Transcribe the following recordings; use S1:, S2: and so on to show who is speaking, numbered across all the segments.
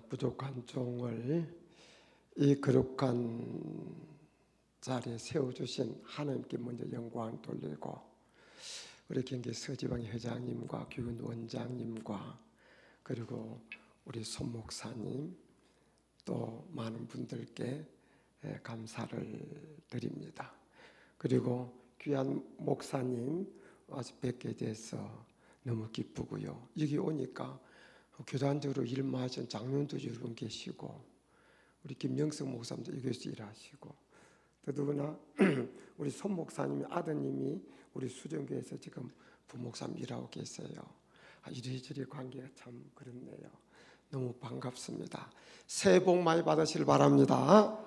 S1: 부족한 종을 이 거룩한 자리에 세워주신 하나님께 먼저 영광 돌리고, 우리 경기 서지방 회장님과 교훈 원장님과 그리고 우리 손 목사님 또 많은 분들께 감사를 드립니다. 그리고 귀한 목사님 와서 뵙게 돼서 너무 기쁘고요. 여기 오니까 교단적으로 일마하신 장로님도 여러분 계시고, 우리 김영석 목사님도 여기서 일하시고, 더더구나 우리 손 목사님의 아드님이 우리 수정교회에서 지금 부목사님 일하고 계세요. 이리저리 관계가 참 그렇네요. 너무 반갑습니다. 새해 복 많이 받으시길 바랍니다.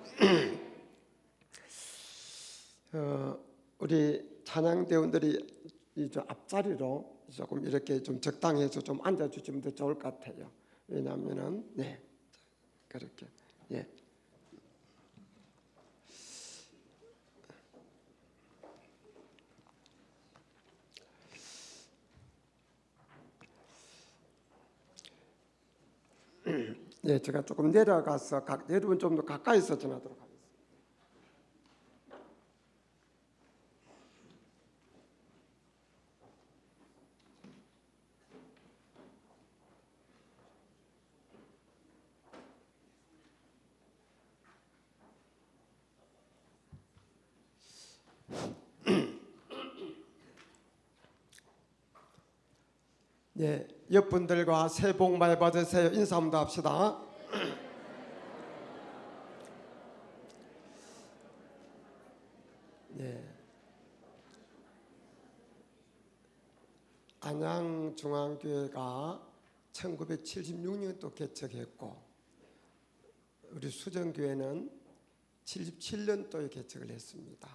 S1: 우리 찬양대원들이 이 앞자리로 조금 이렇게 좀 적당해서 좀 앉아주시면 더 좋을 것 같아요. 왜냐하면은 그렇게 제가 조금 내려가서 여러분 좀 더 가까이서 전하도록 하겠습니다. 옆분들과 새해 복 많이 받으세요. 인사 한번 합시다. 안양중앙교회가 1976년도 개척했고, 우리 수정교회는 77년도에 개척을 했습니다.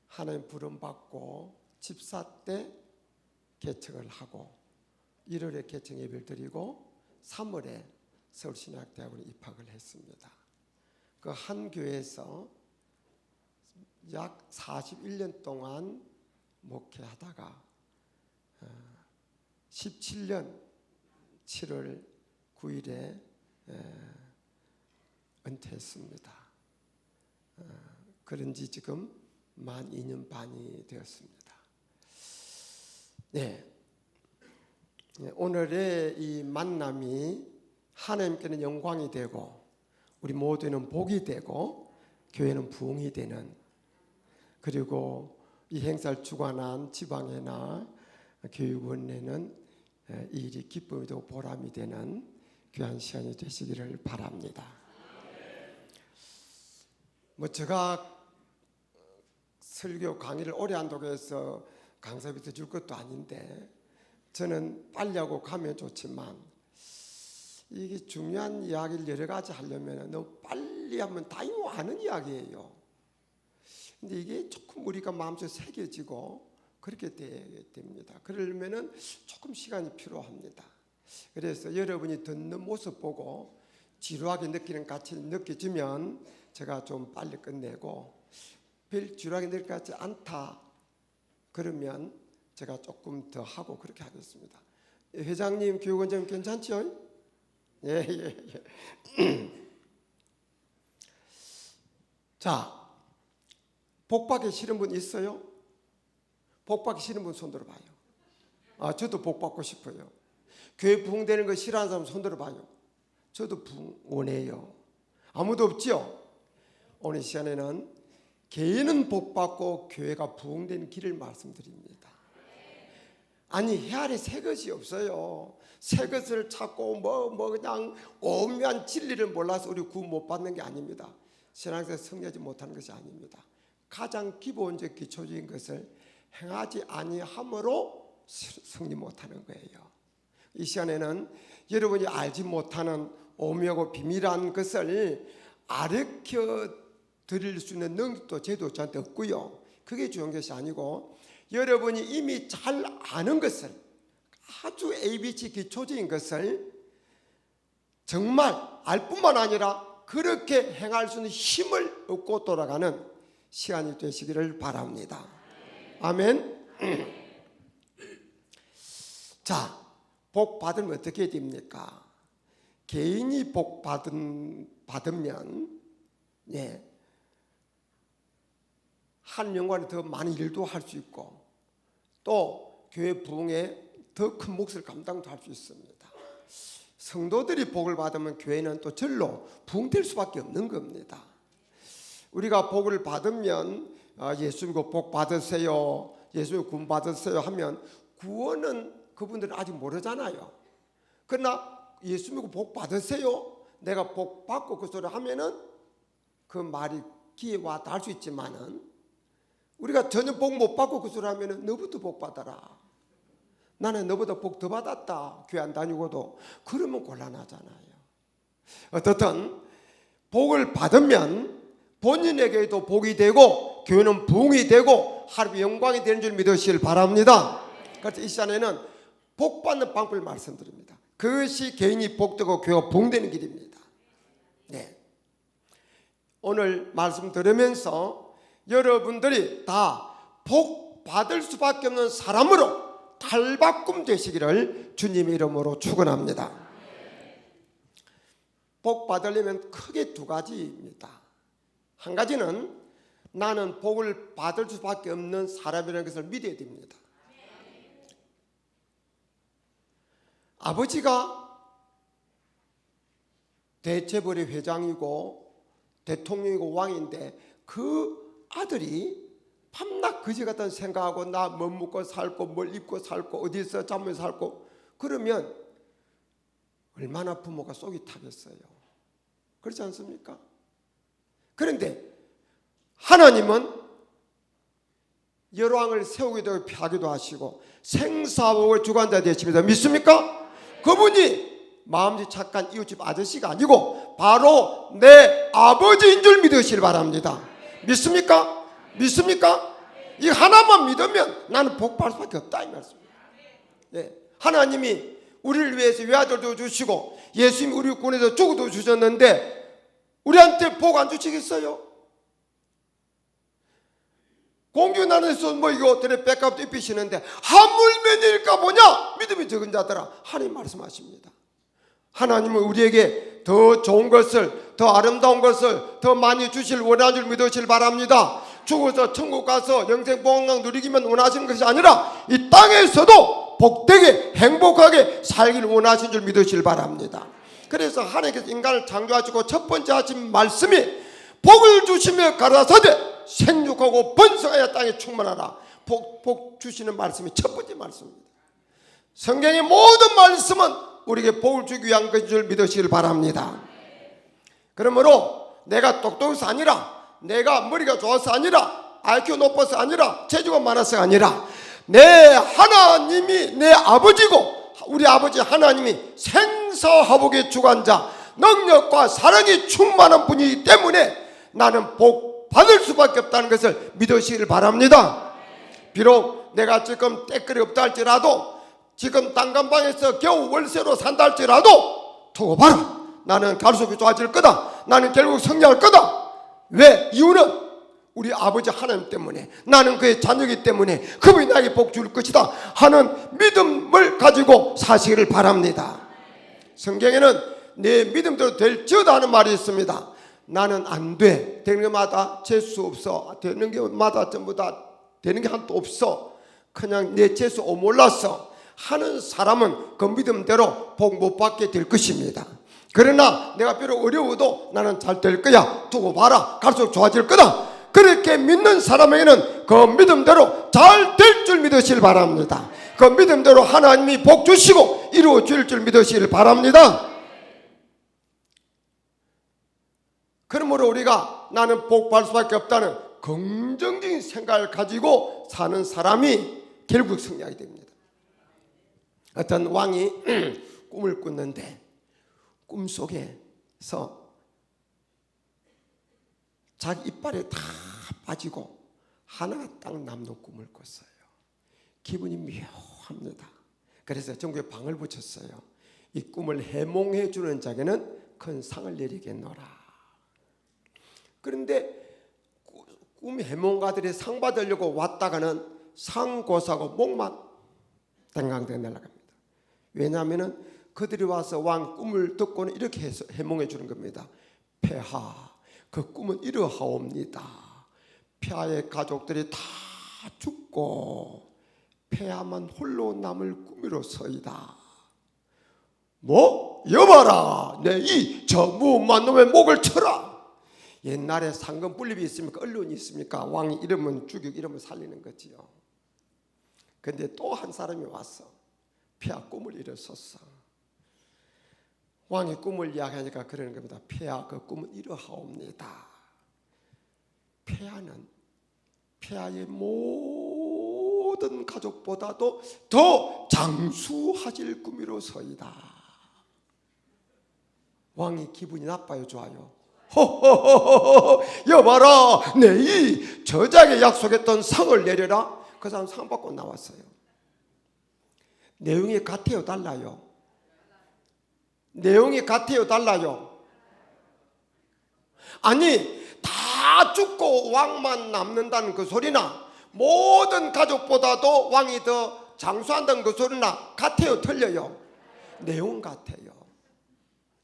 S1: 하나님 부름 받고 집사 때 개척을 하고 1월에 개척 예배를 드리고 3월에 서울신학대학원에 입학을 했습니다. 그 한 교회에서 약 41년 동안 목회하다가 17년 7월 9일에 은퇴했습니다. 그런 지 지금 만 2년 반이 되었습니다. 오늘의 이 만남이 하나님께는 영광이 되고 우리 모두는 복이 되고 교회는 부흥이 되는, 그리고 이 행사를 주관한 지방회나 교육원에는 이 일이 기쁨이 되고 보람이 되는 귀한 시간이 되시기를 바랍니다. 제가 설교 강의를 오래 한다고 해서 강사비 줄 것도 아닌데, 저는 빨리 하고 가면 좋지만 이게 중요한 이야기를 여러 가지 하려면 너무 빨리 하면 다 아는 이야기예요. 근데 이게 조금 우리가 마음속에 새겨지고 그렇게 됩니다. 그러려면 조금 시간이 필요합니다. 그래서 여러분이 듣는 모습 보고 지루하게 느끼는 같이 느껴지면 제가 좀 빨리 끝내고, 별 지루하게 느끼지 같지 않다 그러면 제가 조금 더 하고 그렇게 하겠습니다. 회장님, 교육원장님 괜찮죠? 예. 자, 복받기 싫은 분 있어요? 복받기 싫은 분 손 들어봐요. 저도 복받고 싶어요. 교회 부흥되는 거 싫어하는 사람 손 들어봐요. 저도 부흥 원해요. 아무도 없죠? 오늘 시간에는 개인은 복받고 교회가 부흥되는 길을 말씀드립니다. 아니, 해 아래 새 것이 없어요. 새 것을 찾고 그냥 오묘한 진리를 몰라서 우리 구원 못 받는 게 아닙니다. 신앙생활 승리하지 못하는 것이 아닙니다. 가장 기본적 기초적인 것을 행하지 아니함으로 승리 못하는 거예요. 이 시간에는 여러분이 알지 못하는 오묘하고 비밀한 것을 가르쳐 드릴 수 있는 능력도 제도 저한테 없고요. 그게 중요한 것이 아니고, 여러분이 이미 잘 아는 것을, 아주 ABC 기초적인 것을 정말 알 뿐만 아니라 그렇게 행할 수 있는 힘을 얻고 돌아가는 시간이 되시기를 바랍니다. 아멘. 자, 복 받으면 어떻게 됩니까? 개인이 복 받으면 한 연관에 더 많은 일도 할 수 있고 또 교회 부흥에 더 큰 몫을 감당도 할 수 있습니다. 성도들이 복을 받으면 교회는 또 절로 부흥될 수밖에 없는 겁니다. 우리가 복을 받으면 예수 믿고 복 받으세요, 예수 믿고 구원 받으세요 하면 구원은 그분들은 아직 모르잖아요. 그러나 예수 믿고 복 받으세요, 내가 복 받고 그 소리 하면은 그 말이 귀에 와 닿을 수 있지만은 우리가 전혀 복 못 받고 그 소리 하면은 너부터 복 받아라, 나는 너보다 복 더 받았다, 교회 안 다니고도, 그러면 곤란하잖아요. 어떻든 복을 받으면 본인에게도 복이 되고 교회는 부흥이 되고 하나님의 영광이 되는 줄 믿으시길 바랍니다. 그래서 이 시간에는 복 받는 방법을 말씀드립니다. 그것이 개인이 복되고 교회가 부흥되는 길입니다. 오늘 말씀 들으면서 여러분들이 다 복 받을 수밖에 없는 사람으로 탈바꿈 되시기를 주님의 이름으로 축원합니다. 복 받으려면 크게 두 가지입니다. 한 가지는 나는 복을 받을 수밖에 없는 사람이라는 것을 믿어야 됩니다. 아버지가 대체벌의 회장이고 대통령이고 왕인데 그 아들이 밤낮 거지 같은 생각하고 나 뭐 먹고 살고 뭘 입고 살고 어디서 잠을 살고 그러면 얼마나 부모가 속이 타겠어요. 그렇지 않습니까? 그런데 하나님은 여러왕을 세우기도 하기도 하시고 생사복을 주관자 되십니다. 믿습니까? 그분이 마음이 착한 이웃집 아저씨가 아니고 바로 내 아버지인 줄 믿으시길 바랍니다. 믿습니까? 믿습니까? 이 하나만 믿으면 나는 복 받을 수밖에 없다 이 말씀입니다. 하나님이 우리를 위해서 외아들도 주시고 예수님이 우리 군에서 죽어도 주셨는데 우리한테 복 안 주시겠어요? 공주나라에서 뭐 이거 어떻게 백합도 입히시는데 하물면일까 보냐? 믿음이 적은 자들아, 하나님 말씀하십니다. 하나님은 우리에게 더 좋은 것을, 더 아름다운 것을 더 많이 주실 원하는 줄 믿으시길 바랍니다. 죽어서 천국 가서 영생 복강 누리기만 원하시는 것이 아니라 이 땅에서도 복되게 행복하게 살기를 원하시는 줄 믿으시길 바랍니다. 그래서 하나님께서 인간을 창조하시고 첫 번째 하신 말씀이 복을 주시며 가라사대 생육하고 번성하여 땅에 충만하라. 복 주시는 말씀이 첫 번째 말씀입니다. 성경의 모든 말씀은 우리에게 복을 주기 위한 것인 줄 믿으시길 바랍니다. 그러므로 내가 똑똑해서 아니라, 내가 머리가 좋아서 아니라, IQ 높아서 아니라, 재주가 많아서 아니라 내 하나님이 내 아버지고 우리 아버지 하나님이 생사화복의 주관자, 능력과 사랑이 충만한 분이기 때문에 나는 복 받을 수밖에 없다는 것을 믿으시길 바랍니다. 비록 내가 지금 떼거리 없다 할지라도, 지금 단칸방에서 겨우 월세로 산다 할지라도 두고 봐라, 나는 갈수록 좋아질 거다, 나는 결국 성장할 거다. 왜? 이유는 우리 아버지 하나님 때문에, 나는 그의 자녀이기 때문에 그분이 나에게 복 줄 것이다 하는 믿음을 가지고 사시기를 바랍니다. 성경에는 내 믿음대로 될지어다 하는 말이 있습니다. 나는 안 돼, 되는 것마다 재수 없어, 되는 것마다 전부 다 되는 게 하나도 없어, 그냥 내 재수 몰랐어 하는 사람은 그 믿음대로 복 못 받게 될 것입니다. 그러나 내가 비록 어려워도 나는 잘 될 거야, 두고 봐라, 갈수록 좋아질 거다, 그렇게 믿는 사람에게는 그 믿음대로 잘 될 줄 믿으시길 바랍니다. 그 믿음대로 하나님이 복 주시고 이루어 줄 줄 믿으시길 바랍니다. 그러므로 우리가 나는 복 받을 수밖에 없다는 긍정적인 생각을 가지고 사는 사람이 결국 승리하게 됩니다. 어떤 왕이 꿈을 꿨는데 꿈속에서 자기 이빨에 다 빠지고 하나가 딱 남는 꿈을 꿨어요. 기분이 묘합니다. 그래서 전국에 방을 붙였어요. 이 꿈을 해몽해 주는 자에게는 큰 상을 내리겠노라. 그런데 꿈 해몽가들이 상 받으려고 왔다가는 상고사고 목만 땡강땡 날아갑니다. 왜냐하면 그들이 와서 왕 꿈을 듣고는 이렇게 해몽해 주는 겁니다. 폐하, 그 꿈은 이러하옵니다. 폐하의 가족들이 다 죽고 폐하만 홀로 남을 꿈이로소이다. 뭐? 여봐라, 내 이 저무만 놈의 목을 쳐라. 옛날에 상금 분립이 있습니까? 언론이 있습니까? 왕이 이러면 죽이고 이러면 살리는 거지요. 근데 또 한 사람이 왔어. 폐하 꿈을 이뤘었어. 왕이 꿈을 이야기하니까 그러는 겁니다. 폐하, 그 꿈은 이러하옵니다. 폐하는 폐하의 모든 가족보다도 더 장수하실 꿈이로소이다. 왕이 기분이 나빠요, 좋아요? 호호호호호, 여봐라, 내 이 저자에게 약속했던 상을 내려라. 그 사람 상 받고 나왔어요. 내용이 같아요, 달라요? 내용이 같아요, 달라요? 아니, 다 죽고 왕만 남는다는 그 소리나 모든 가족보다도 왕이 더 장수한다는 그 소리나 같아요, 틀려요? 내용 같아요.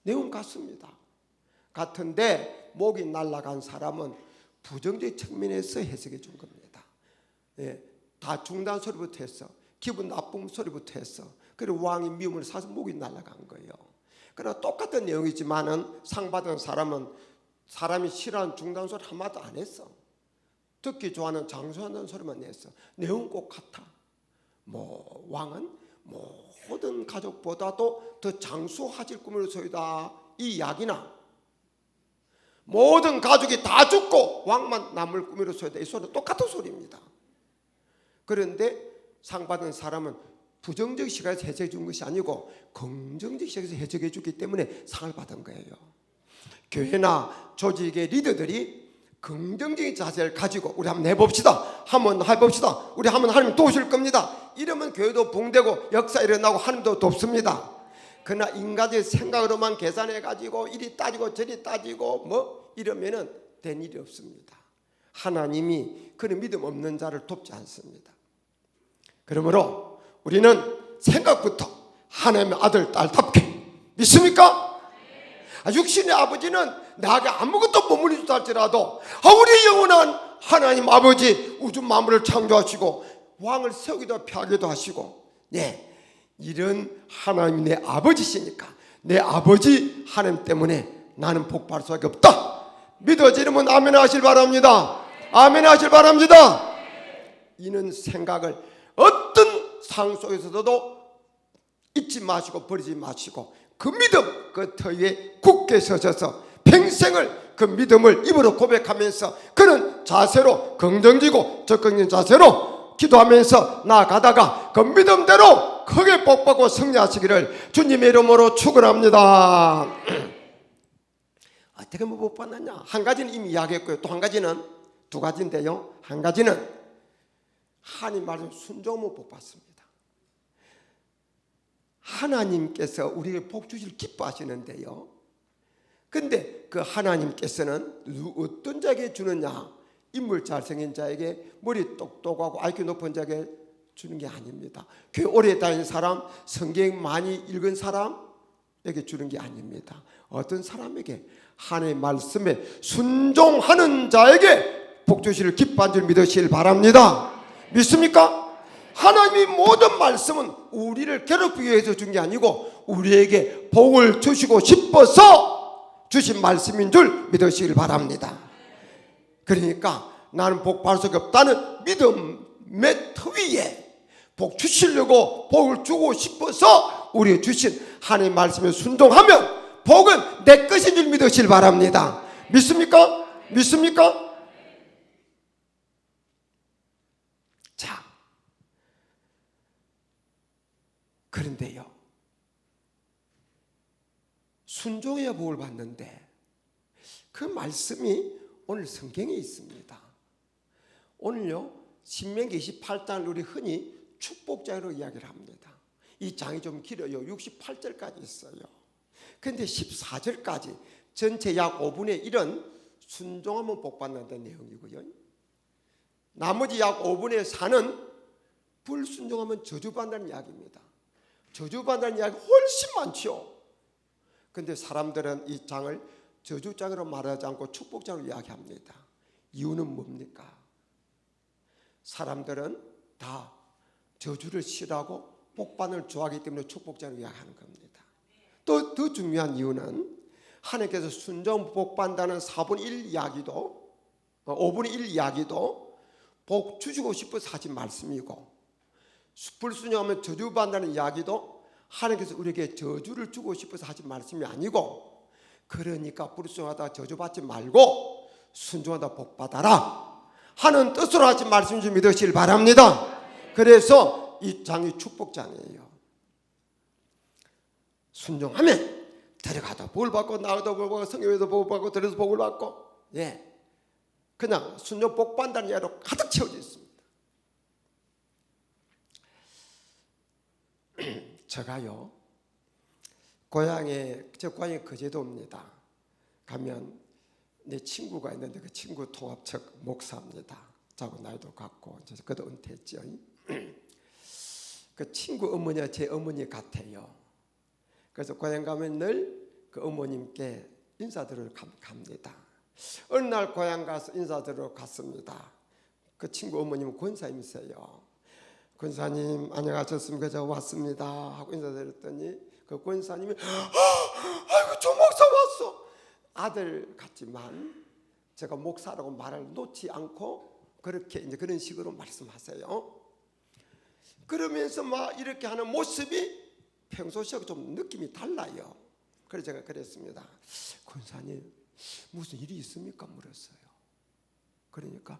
S1: 내용 같습니다. 같은데 목이 날아간 사람은 부정적 측면에서 해석해 준 겁니다. 예, 다 중단 소리부터 했어. 기분 나쁜 소리부터 했어. 그리고 왕이 미움을 사서 목이 날아간 거예요. 그러나 똑같은 내용이지만은 상 받은 사람은 사람이 싫어하는 중단 소리 한마디도 안 했어. 듣기 좋아하는 장수한다는 소리만 냈어. 내용 꼭 같아. 뭐 왕은 모든 가족보다도 더 장수하실 꿈이로소이다, 이 이야기나 모든 가족이 다 죽고 왕만 남을 꿈이로소이다, 이 소리는 똑같은 소리입니다. 그런데 상 받은 사람은 부정적 시각에서 해석해 준 것이 아니고 긍정적 시각에서 해석해 주기 때문에 상을 받은 거예요. 교회나 조직의 리더들이 긍정적인 자세를 가지고 우리 한번 해봅시다, 한번 해봅시다, 우리 한번 하나님 도우실 겁니다, 이러면 교회도 붕대고 역사 일어나고 하나님도 돕습니다. 그러나 인간의 생각으로만 계산해 가지고 이리 따지고 저리 따지고 뭐 이러면은 된 일이 없습니다. 하나님이 그런 믿음 없는 자를 돕지 않습니다. 그러므로 우리는 생각부터 하나님의 아들 딸답게 믿습니까? 육신의 아버지는 나에게 아무것도 머무르지도 할지라도 우리 영원한 하나님 아버지, 우주 만물을 창조하시고 왕을 세우기도 펴기도 하시고, 네, 이런 하나님이 내 아버지시니까 내 아버지 하나님 때문에 나는 복받을 수밖에 없다. 믿어지면 아멘 하실 바랍니다. 아멘 하실 바랍니다. 이는 생각을 어떤 상황 속에서도 잊지 마시고 버리지 마시고 그 믿음 그 터위에 굳게 서셔서 평생을 그 믿음을 입으로 고백하면서 그런 자세로 긍정지고 적극적인 자세로 기도하면서 나아가다가 그 믿음대로 크게 복받고 승리하시기를 주님의 이름으로 축원합니다. 어떻게 복 받느냐? 한 가지는 이미 이야기했고요. 또 한 가지는, 두 가지인데요. 한 가지는 하나님 말씀 순종하면 복 받습니다. 하나님께서 우리에게 복 주실 기뻐하시는데요. 근데 그 하나님께서는 어떤 자에게 주느냐? 인물 잘생긴 자에게, 머리 똑똑하고 IQ 높은 자에게 주는 게 아닙니다. 교회 오래 다닌 사람, 성경 많이 읽은 사람에게 주는 게 아닙니다. 어떤 사람에게, 하나님의 말씀에 순종하는 자에게 복 주시를 기뻐한 줄 믿으시길 바랍니다. 믿습니까? 하나님의 모든 말씀은 우리를 괴롭히기 위해서 준 게 아니고 우리에게 복을 주시고 싶어서 주신 말씀인 줄 믿으시길 바랍니다. 그러니까 나는 복 받을 수가 없다는 믿음의 터위에 복 주시려고 복을 주고 싶어서 우리 주신 하나님의 말씀에 순종하면 복은 내 것인 줄 믿으시길 바랍니다. 믿습니까? 믿습니까? 자, 그런데요, 순종해야 복을 받는데 그 말씀이 오늘 성경에 있습니다. 오늘요, 신명기 28장을 우리 흔히 축복장으로 이야기를 합니다. 이 장이 좀 길어요. 68절까지 있어요. 그런데 14절까지 전체 약 5분의 1은 순종하면 복 받는다는 내용이고요. 나머지 약 5분의 4는 불순종하면 저주받는다는 이야기입니다. 저주받는 이야기가 훨씬 많죠. 근데 사람들은 이 장을 저주장으로 말하지 않고 축복장으로 이야기합니다. 이유는 뭡니까? 사람들은 다 저주를 싫어하고 복받는 좋아하기 때문에 축복장으로 이야기하는 겁니다. 또 더 중요한 이유는 하나님께서 순종 복받는다는 4분의 1 이야기도 5분의 1 이야기도 복 주시고 싶어서 하신 말씀이고, 불순종하면 저주받는다는 이야기도 하나님께서 우리에게 저주를 주고 싶어서 하신 말씀이 아니고, 그러니까 불순종하다 저주받지 말고 순종하다 복받아라 하는 뜻으로 하신 말씀 좀 믿으시길 바랍니다. 그래서 이 장이 축복장이에요. 순종하면 들어가도 복을 받고 나가도 복을 받고 성경에서 복을 받고 들어서 복을 받고, 그냥 순종 복받는다는 이야기로 가득 채워져 있습니다. 제가요, 제 고향이 거제도입니다. 가면 내 친구가 있는데 그 친구 통합측 목사입니다. 저하고 나이도 같고 그도 은퇴했죠. 그 친구 어머니가 제 어머니 같아요. 그래서 고향 가면 늘 그 어머님께 인사드리러 갑니다. 어느 날 고향 가서 인사드리러 갔습니다. 그 친구 어머님은 권사님이세요. 권사님 안녕하셨습니까? 제가 왔습니다 하고 인사드렸더니 그 권사님이 아이고 조 목사 왔어. 아들 같지만 제가 목사라고 말을 놓지 않고 그렇게 이제 그런 식으로 말씀하세요. 그러면서 막 이렇게 하는 모습이 평소시하고 좀 느낌이 달라요. 그래서 제가 그랬습니다. 권사님 무슨 일이 있습니까? 물었어요. 그러니까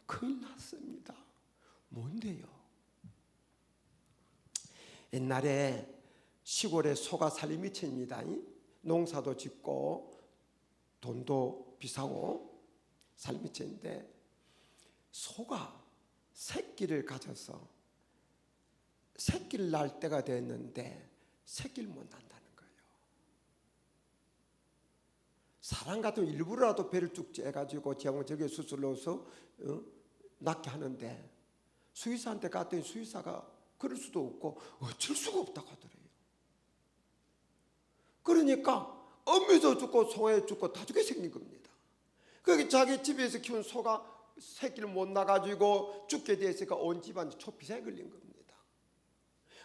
S1: 큰일 났습니다. 뭔데요? 옛날에 시골에 소가 살림이 천입니다. 농사도 짓고 돈도 비싸고 살림이 천인데 소가 새끼를 가져서 새끼를 낳을 때가 됐는데 새끼를 못 낳는다는 거예요. 사람 같으면 일부러라도 배를 쭉 째가지고 제왕적에 수술로서 낳게 하는데 수의사한테 갔더니 수의사가 그럴 수도 없고 어쩔 수가 없다고 하더래요. 그러니까 어미도 죽고 송아에 죽고 다 죽게 생긴 겁니다. 그게 자기 집에서 키운 소가 새끼를 못 낳아가지고 죽게 됐으니까 온 집안이 초피사에 걸린 겁니다.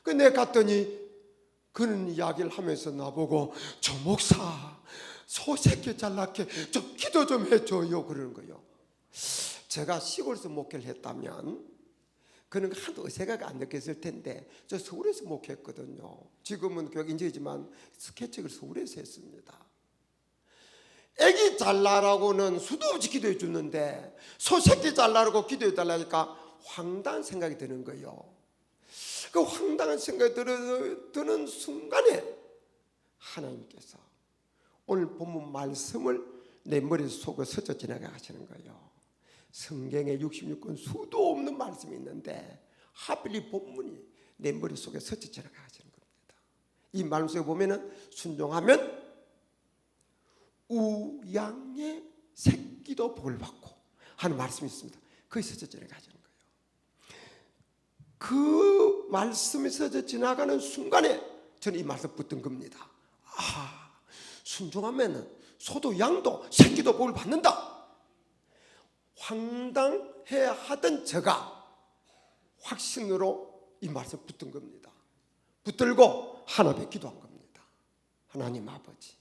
S1: 근데 내가 갔더니 그런 이야기를 하면서 나보고 저 목사 소 새끼 잘 낳게 좀 기도 좀 해줘요 그러는 거예요. 제가 시골에서 목회를 했다면 그런 거 하도 의사가 안 느꼈을 텐데 저 서울에서 목회했거든요. 지금은 교육 인재이지만 스케치를 서울에서 했습니다. 애기 잘 나라고는 수도 없이 기도해 주는데 소 새끼 잘 나라고 기도해 달라니까 황당한 생각이 드는 거예요. 그 황당한 생각이 드는 순간에 하나님께서 오늘 본문 말씀을 내 머릿속에 스쳐 지나가시는 거예요. 성경에 66권 수도 없는 말씀이 있는데 하필 이 본문이 내 머릿속에 스쳐 지나가시는 겁니다. 이 말씀에 보면은 순종하면 우양의 새끼도 복을 받고 하는 말씀이 있습니다. 그게 스쳐 지나가시는 거예요. 그 말씀이 스쳐 지나가는 순간에 저는 이 말씀 붙든 겁니다. 순종하면 소도 양도 새끼도 복을 받는다. 황당해 하던 제가 확신으로 이 말씀 붙든 겁니다. 붙들고 하나 앞에 기도한 겁니다. 하나님 아버지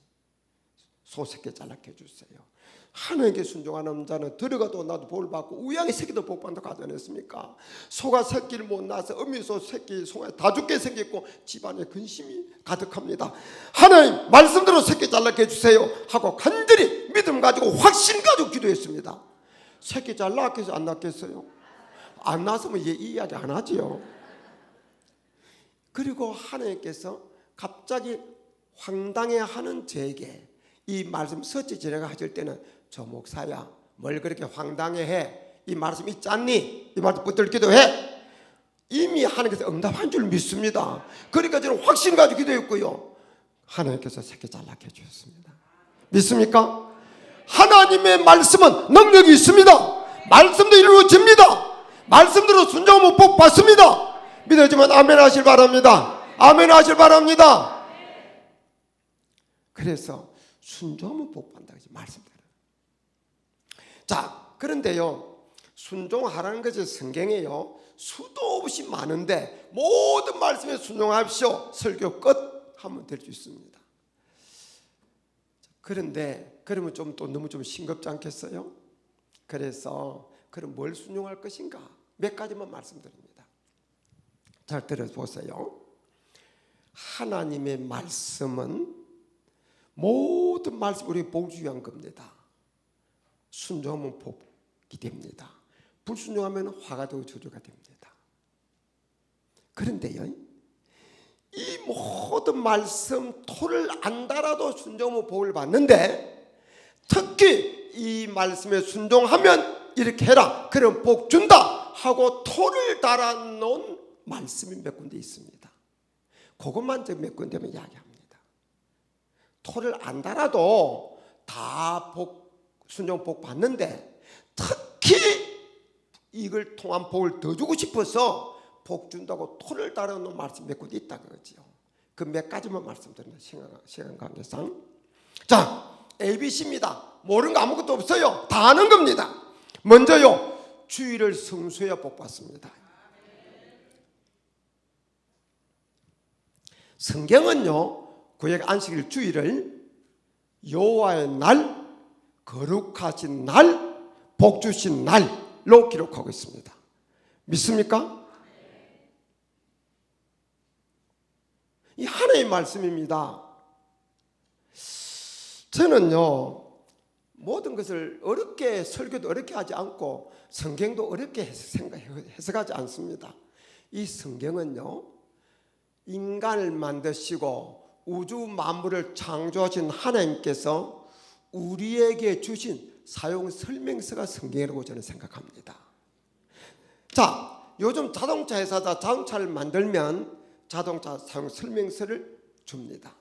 S1: 소 새끼 잘나게 해주세요. 하나님께 순종하는 자는 들어가도 나도 복을 받고 우양의 새끼도 복 받는다고 하지 않았습니까? 소가 새끼를 못 낳아서 어미소 새끼 송아지 다 죽게 생겼고 집안에 근심이 가득합니다. 하나님 말씀대로 새끼 잘나게 해주세요 하고 간절히 믿음 가지고 확신 가지고 기도했습니다. 새끼 잘 낳겠어요? 안 낳겠어요? 안 낳았으면 이 이야기 안 하지요. 그리고 하나님께서 갑자기 황당해하는 저에게 이 말씀 서치 지내가 하실 때는 저 목사야 뭘 그렇게 황당해해? 이 말씀 있지 않니? 이 말씀 붙들 기도해. 이미 하나님께서 응답한 줄 믿습니다. 그러니까 저는 확신 가지고 기도했고요. 하나님께서 새끼 잘 낳게 해주셨습니다. 믿습니까? 하나님의 말씀은 능력이 있습니다. 말씀도 이루어집니다. 말씀대로 순종하면 복 받습니다. 믿어지면 아멘 하실 바랍니다. 아멘 하실 바랍니다. 그래서 순종하면 복받는다 말씀드려요. 자, 그런데요, 순종하라는 것이 성경에요 수도 없이 많은데 모든 말씀에 순종하십시오. 설교 끝 하면 될 수 있습니다. 그런데 그러면 좀 또 너무 좀 싱겁지 않겠어요? 그래서 그럼 뭘 순종할 것인가? 몇 가지만 말씀드립니다. 잘 들어보세요. 하나님의 말씀은 모든 말씀 우리 복을 위한 겁니다. 순종하면 복이 됩니다. 불순종하면 화가 되고 저주가 됩니다. 그런데요, 이 모든 말씀 토를 안 달아도 순종하면 복을 받는데 특히 이 말씀에 순종하면 이렇게 해라 그럼 복 준다 하고 토를 달아놓은 말씀이 몇 군데 있습니다. 그것만 몇 군데만 이야기합니다. 토를 안 달아도 다 순종 복 받는데 특히 이걸 통한 복을 더 주고 싶어서 복 준다고 토를 달아놓은 말씀 몇 군데 있다 그거죠. 그 몇 가지만 말씀드립니다. 시간 관계상. 자, ABC입니다. 모르는 거 아무것도 없어요. 다 아는 겁니다. 먼저요, 주일을 성수해야 복 받습니다. 성경은요, 구약 안식일 주일을 여호와의 날, 거룩하신 날, 복 주신 날로 기록하고 있습니다. 믿습니까? 이 하나의 말씀입니다. 저는요, 모든 것을 어렵게 설교도 어렵게 하지 않고 성경도 어렵게 해석하지 않습니다. 이 성경은요, 인간을 만드시고 우주 만물을 창조하신 하나님께서 우리에게 주신 사용 설명서가 성경이라고 저는 생각합니다. 자, 요즘 자동차 회사가 자동차를 만들면 자동차 사용 설명서를 줍니다.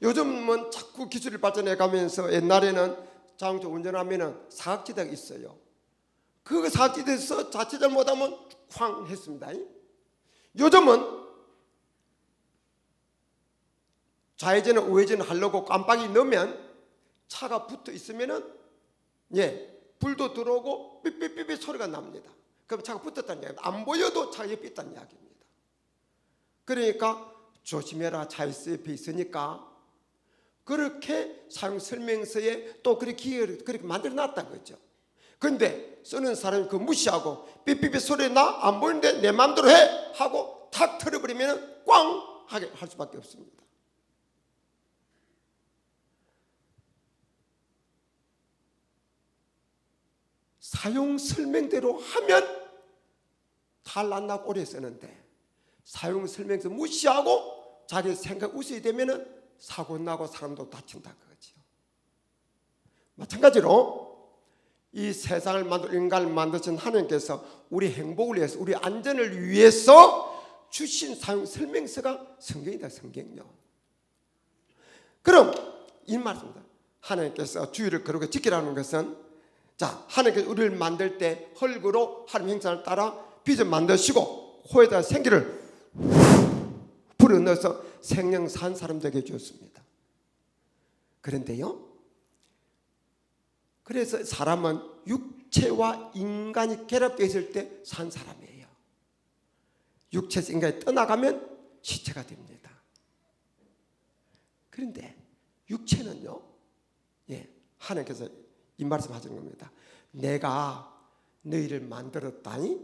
S1: 요즘은 자꾸 기술이 발전해 가면서 옛날에는 자동차 운전하면 사각지대가 있어요. 그 사각지대에서 자칫 잘못하면 쾅 했습니다. 요즘은 좌회전을 우회전을 하려고 깜빡이 넣으면 차가 붙어 있으면은 불도 들어오고 삐삐삐삐 소리가 납니다. 그럼 차가 붙었다는 이야기입니다. 안 보여도 차가 옆에 있다는 이야기입니다. 그러니까 조심해라, 차 옆에 있으니까 그렇게 사용 설명서에 또 그렇게 만들어 놨다는 거죠. 그런데 쓰는 사람이 그 무시하고 삐삐삐 소리 나 안 보이는데 내 마음대로 해 하고 탁 틀어버리면 꽝 하게 할 수밖에 없습니다. 사용 설명대로 하면 탈 안 나고 오래 쓰는데 사용 설명서 무시하고 자기 생각 우습게 되면은 사고 나고 사람도 다친다 그거죠. 마찬가지로 이 세상을 만들 인간을 만드신 하나님께서 우리 행복을 위해서 우리 안전을 위해서 주신 사용 설명서가 성경이다. 성경요. 그럼 이 말씀입니다. 하나님께서 주의를 거룩하게 지키라는 것은 자, 하나님께서 우리를 만들 때 흙으로 하나님 형상을 따라 빚을 만드시고 코에다 생기를 불어넣어서 생명 산 사람 되게 주었습니다. 그런데요, 그래서 사람은 육체와 인간이 결합되어 있을 때 산 사람이에요. 육체에서 인간이 떠나가면 시체가 됩니다. 그런데 육체는요, 하나님께서 이 말씀 하시는 겁니다. 내가 너희를 만들었다니,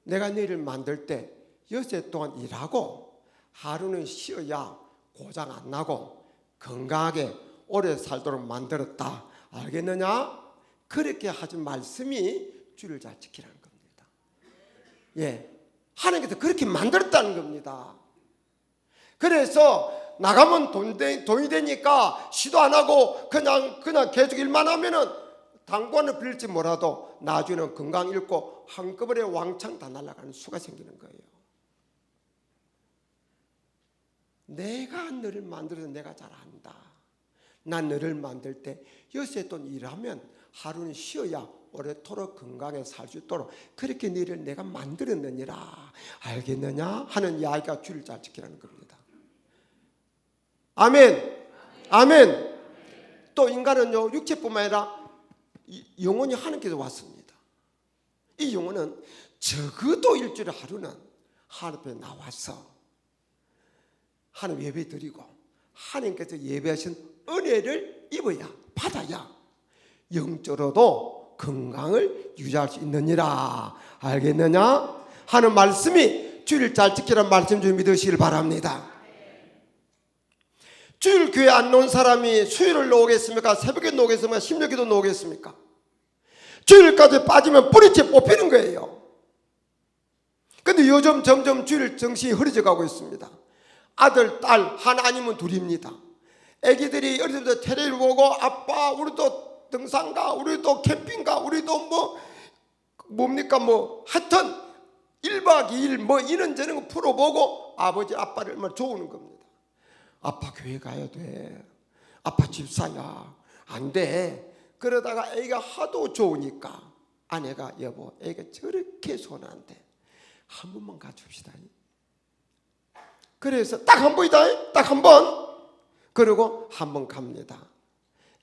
S1: 내가 너희를 만들 때 6세 동안 일하고 하루는 쉬어야 고장 안 나고 건강하게 오래 살도록 만들었다. 알겠느냐? 그렇게 하신 말씀이 주를 잘 지키라는 겁니다. 하나님께서 그렇게 만들었다는 겁니다. 그래서 나가면 돈이 되니까 시도 안 하고 그냥 계속 일만 하면은 당권을 빌릴지 몰라도 나중에는 건강 잃고 한꺼번에 왕창 다 날아가는 수가 생기는 거예요. 내가 너를 만들어서 내가 잘 안다. 난 너를 만들 때 6세 동안 일하면 하루는 쉬어야 오래도록 건강에 살 수 있도록 그렇게 너희를 내가 만들었느니라. 알겠느냐 하는 이야기가 주를 잘 지키라는 겁니다. 아멘. 아멘. 또 인간은요, 육체뿐만 아니라 영혼이 하나님께서 왔습니다. 이 영혼은 적어도 일주일에 하루는 하나님 앞에 나와서 하나님 예배 드리고 하나님께서 예배하신 은혜를 입어야, 받아야 영적으로도 건강을 유지할 수 있느니라. 알겠느냐 하는 말씀이 주일 잘 지키라는 말씀 좀 믿으시길 바랍니다. 주일 교회 안 놓은 사람이 수요일을 놓겠습니까? 새벽에 놓겠습니까? 심령기도 놓겠습니까? 주일까지 빠지면 뿌리째 뽑히는 거예요. 그런데 요즘 점점 주일 정신이 흐려져 가고 있습니다. 아들, 딸 하나 아니면 둘입니다. 애기들이 어릴 때부터 텔레비전 보고 아빠 우리도 등산가, 우리도 캠핑가, 우리도 뭡니까 하여튼 1박 2일 이런저런 거 풀어보고 아버지 아빠를 좋으는 겁니다. 아빠 교회 가야 돼. 아빠 집사야. 안 돼. 그러다가 애가 하도 좋으니까 아내가 여보 애가 저렇게 손한데 한 번만 가줍시다. 그래서 딱 한 번이다. 딱 한 번. 그리고 한 번 갑니다.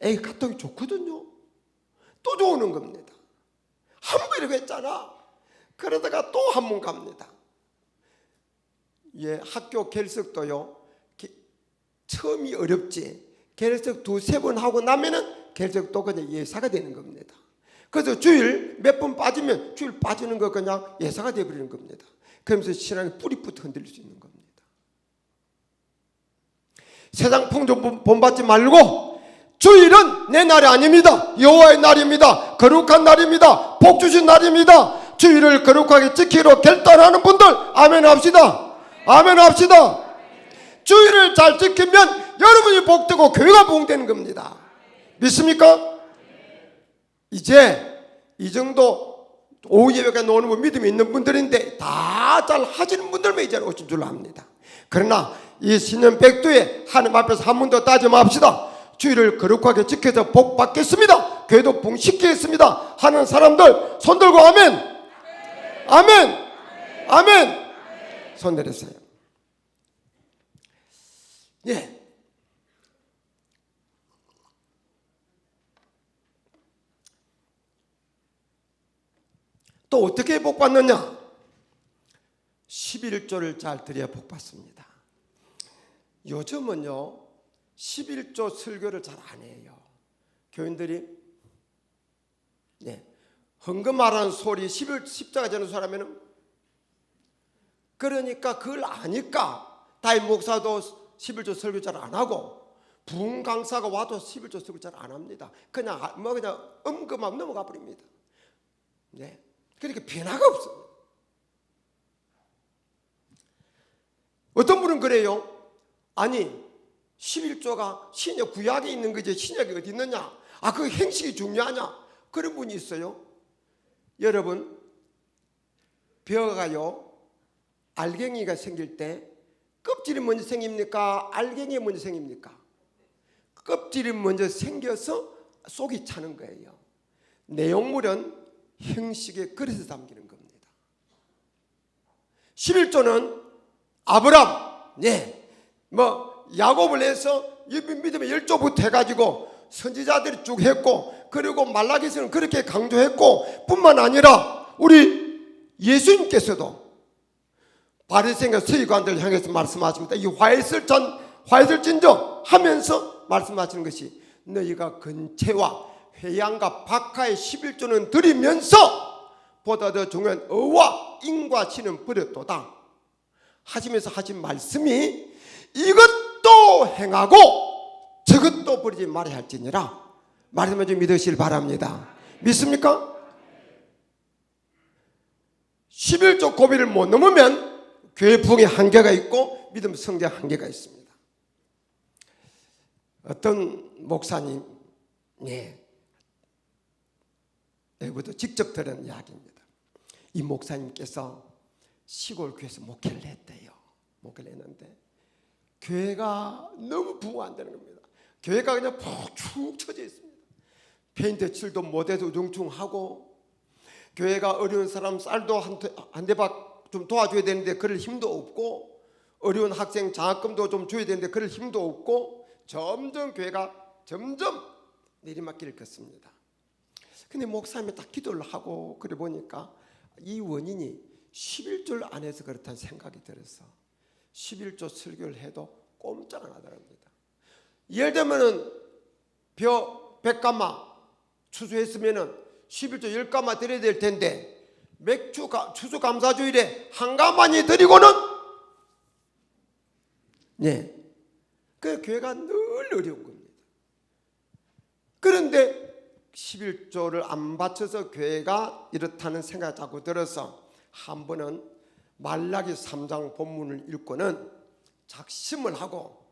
S1: 애가 갔다 오기 좋거든요. 또 좋으는 겁니다. 한 번 이렇게 했잖아. 그러다가 또 한 번 갑니다. 예, 학교 결석도요. 처음이 어렵지. 결석 2-3번 하고 나면은 결석도 그냥 예사가 되는 겁니다. 그래서 주일 몇 번 빠지면 주일 빠지는 거 그냥 예사가 되어버리는 겁니다. 그러면서 신앙의 뿌리부터 흔들릴 수 있는 겁니다. 세상 풍조 본받지 말고 주일은 내 날이 아닙니다. 여호와의 날입니다. 거룩한 날입니다. 복 주신 날입니다. 주일을 거룩하게 지키기로 결단하는 분들 아멘 합시다. 아멘 합시다. 주일을 잘 지키면 여러분이 복되고 교회가 복되는 겁니다. 믿습니까? 이제 이 정도 오후 예배가 나오는 분 믿음이 있는 분들인데 다 잘 하시는 분들만 이제 오신 줄로 압니다. 그러나 이 신년 백두에 하나님 앞에서 한 번 더 따져봅시다. 주일을 거룩하게 지켜서 복 받겠습니다. 교회도 복시키겠습니다 하는 사람들 손 들고 아멘. 아멘. 아멘. 손 내렸어요. 예. 또 어떻게 복 받느냐? 11조를 잘 드려야 복 받습니다. 요즘은요 11조 설교를 잘 안 해요. 교인들이 헌금하라는 소리 십자가 지는 사람에는 그러니까 그걸 아니까 다임 목사도 11조 설교 잘 안 하고 부흥 강사가 와도 11조 설교 잘 안 합니다. 그냥 엄금하면 넘어가 버립니다. 네, 그러니까 변화가 없어요. 어떤 분은 그래요. 아니 11조가 신약 구약에 있는 거지 신약이 어디 있느냐? 그 행식이 중요하냐? 그런 분이 있어요. 여러분 벼가요 알갱이가 생길 때 껍질이 먼저 생깁니까? 알갱이가 먼저 생깁니까? 껍질이 먼저 생겨서 속이 차는 거예요. 내용물은 형식의 그릇에 담기는 겁니다. 11조는 아브람, 야곱을 해서 믿음의 10조부터 해가지고 선지자들이 쭉 했고, 그리고 말라기서는 그렇게 강조했고, 뿐만 아니라 우리 예수님께서도 바리새인과 서기관들을 향해서 말씀하십니다. 이 화해설진저 하면서 말씀하시는 것이 너희가 근체와 회양과 박하의 11조는 드리면서 보다 더 중요한 어와 인과 신은 버렸도다 하시면서 하신 말씀이 이것도 행하고 저것도 버리지 말아야 할지니라 말씀을 좀 믿으시길 바랍니다. 믿습니까? 11조 고비를 못 넘으면 교회 부흥의 한계가 있고 믿음 성장 한계가 있습니다. 어떤 목사님 내부터 직접 들은 이야기입니다. 이 목사님께서 시골 교회에서 목회를 했대요. 목회를 했는데 교회가 너무 부흥 안 되는 겁니다. 교회가 그냥 푹 축 처져 있습니다. 페인트 칠도 못해서 우중충하고, 교회가 어려운 사람 쌀도 한 대박 좀 도와줘야 되는데 그럴 힘도 없고, 어려운 학생 장학금도 좀 줘야 되는데 그럴 힘도 없고, 점점 교회가 점점 내리막길을 걷습니다. 근데 목사님이 딱 기도를 하고 그래 보니까 이 원인이 11조를 안 해서 그렇다는 생각이 들어서 11조 설교를 해도 꼼짝 안 하더랍니다. 예를 들면은 벼 100가마 추수했으면은 11조 10가마 드려야 될 텐데 추수감사주일에 한 가마니 드리고는, 네, 그 교회가 늘 어려운 겁니다. 그런데 11조를 안 바쳐서 교회가 이렇다는 생각이 자꾸 들어서 한 번은 말라기 3장 본문을 읽고는 작심을 하고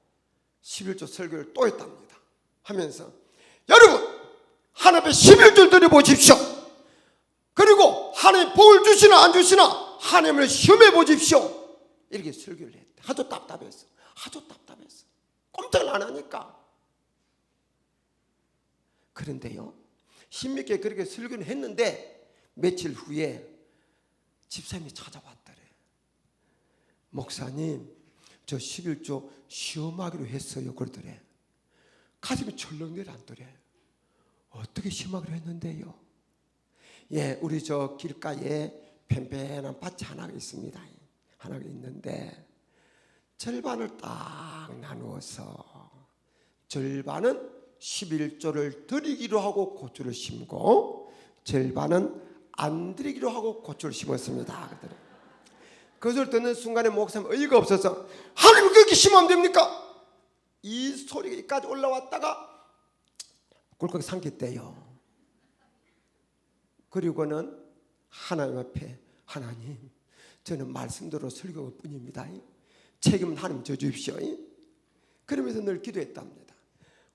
S1: 11조 설교를 또 했답니다. 하면서 여러분, 하나님의 11조를 드려보십시오. 그리고 하나님 복을 주시나 안 주시나 하나님을 시험해 보십시오. 이렇게 설교를 했다. 아주 답답했어. 아주 답답했어. 꼼짝을 안 하니까. 그런데요, 힘있게 그렇게 설교를 했는데 며칠 후에 집사님이 찾아왔더래. 목사님, 저 11조 시험하기로 했어요. 그러더래. 가슴이 철렁 내려앉더래. 어떻게 시험하기로 했는데요? 예, 우리 저 길가에 펜펜한 밭이 하나가 있습니다. 하나가 있는데 절반을 딱 나누어서 절반은 11조를 드리기로 하고 고추를 심고 절반은 안 드리기로 하고 고추를 심었습니다. 그것을 듣는 순간에 목사님 어이가 없어서 하나님 그렇게 심으면 됩니까? 이 소리까지 올라왔다가 꿀꺽 삼켰대요. 그리고는 하나님 앞에 하나님, 저는 말씀대로 설교할 뿐입니다. 책임은 하나님 져주십시오. 그러면서 늘 기도했답니다.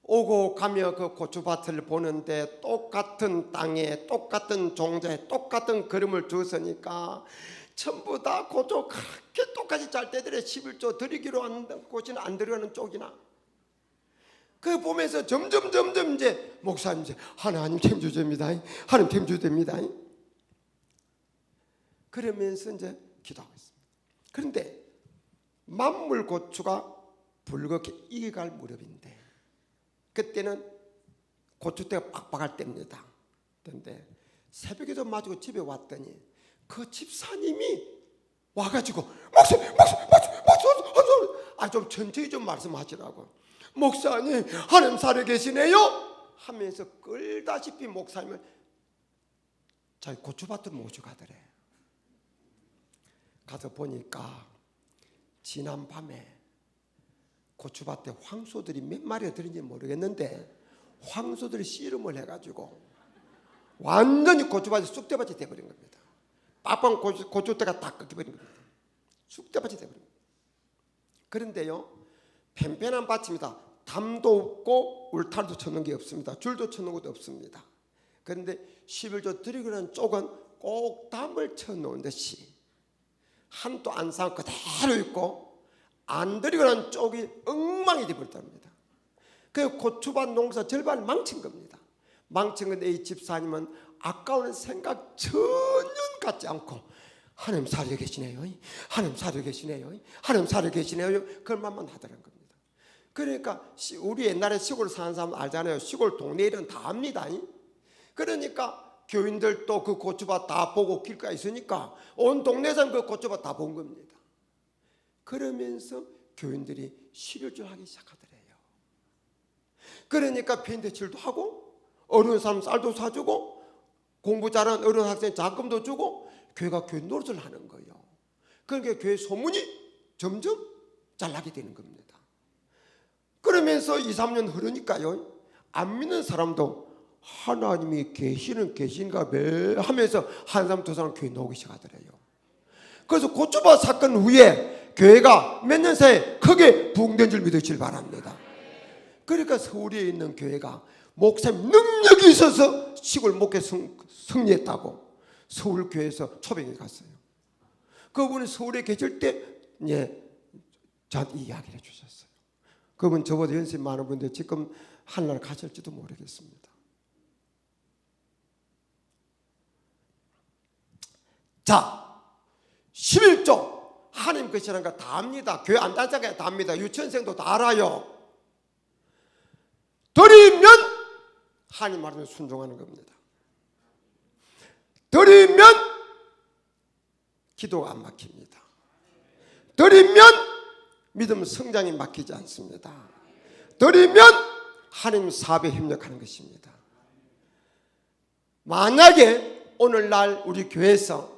S1: 오고 가며 그 고추밭을 보는데 똑같은 땅에 똑같은 종자에 똑같은 걸음을 주었으니까 전부 다 고추 그렇게 똑같이 잘 때들에 11조 드리기로 하는 곳이나 안 드리기로 하는 쪽이나, 그 보면서 점점 이제 목사님 이제 하나님 책임져줍니다. 하나님 책임져줍니다. 그러면서 이제 기도하고 있습니다. 그런데 만물 고추가 불겋게 익어갈 무렵인데 그때는 고추대가 빡빡할 때입니다. 그런데 새벽에 좀 마주고 집에 왔더니 그 집사님이 와가지고 목사님 좀 천천히 좀 말씀하시라고. 목사님 하나님 살아 계시네요 하면서 끌다시피 목사님을 자기 고추밭으로 모셔가더래. 가서 보니까 지난 밤에 고추밭에 황소들이 몇 마리가 들은지 모르겠는데 황소들이 씨름을 해가지고 완전히 고추밭이 쑥대밭이 돼버린 겁니다. 빡빡한 고추대가 다 꺾여버린 겁니다. 쑥대밭이 돼버린 겁니다. 그런데요, 펜펜한 밭입니다. 담도 없고 울타리도 쳐놓은 게 없습니다. 줄도 쳐놓은 것도 없습니다. 그런데 11조 드리기라는 쪽은 꼭 담을 쳐놓은 듯이 한도 안상 그대로 있고 안 드리기라는 쪽이 엉망이 되어버렸답니다. 그 고추밭 농사 절반을 망친 겁니다. 망친 건데 이 집사님은 아까운 생각 전혀 갖지 않고 하나님 살아 계시네요. 하나님 살아 계시네요. 하나님 살아 계시네요. 그걸 말만 하더라는 겁니다. 그러니까 우리 옛날에 시골 사는 사람 알잖아요. 시골 동네 일은 다 압니다. 그러니까 교인들도 그 고추밭 다 보고 길가에 있으니까 온 동네 사람 그 고추밭 다 본 겁니다. 그러면서 교인들이 11조 하기 시작하더래요. 그러니까 펜대칠도 하고 어려운 사람 쌀도 사주고 공부 잘하는 어려운 학생 자금도 주고 교회가 교회 노릇을 하는 거예요. 그러니까 교회 소문이 점점 잘 나게 되는 겁니다. 그러면서 2, 3년 흐르니까요, 안 믿는 사람도 하나님이 계신가 매 하면서 한 사람 두 사람 교회 나오기 시작하더래요. 그래서 고추밭 사건 후에 교회가 몇 년 사이에 크게 부흥된 줄 믿으시길 바랍니다. 그러니까 서울에 있는 교회가 목사님 능력이 있어서 시골 목회 승리했다고 서울교회에서 초빙에 갔어요. 그분이 서울에 계실 때 저한테 이야기를 해주셨어요. 그분 저보다 연세 많은 분인데 지금 하늘나라 가실지도 모르겠습니다. 자, 11조 하나님 것이라는 거 다 압니다. 교회 안 다니잖아요. 다 압니다. 유치원생도 다 알아요. 드리면 하나님 말씀에 순종하는 겁니다. 드리면 기도가 안 막힙니다. 드리면 믿음 성장이 막히지 않습니다. 드리면 하나님 사업에 협력하는 것입니다. 만약에 오늘날 우리 교회에서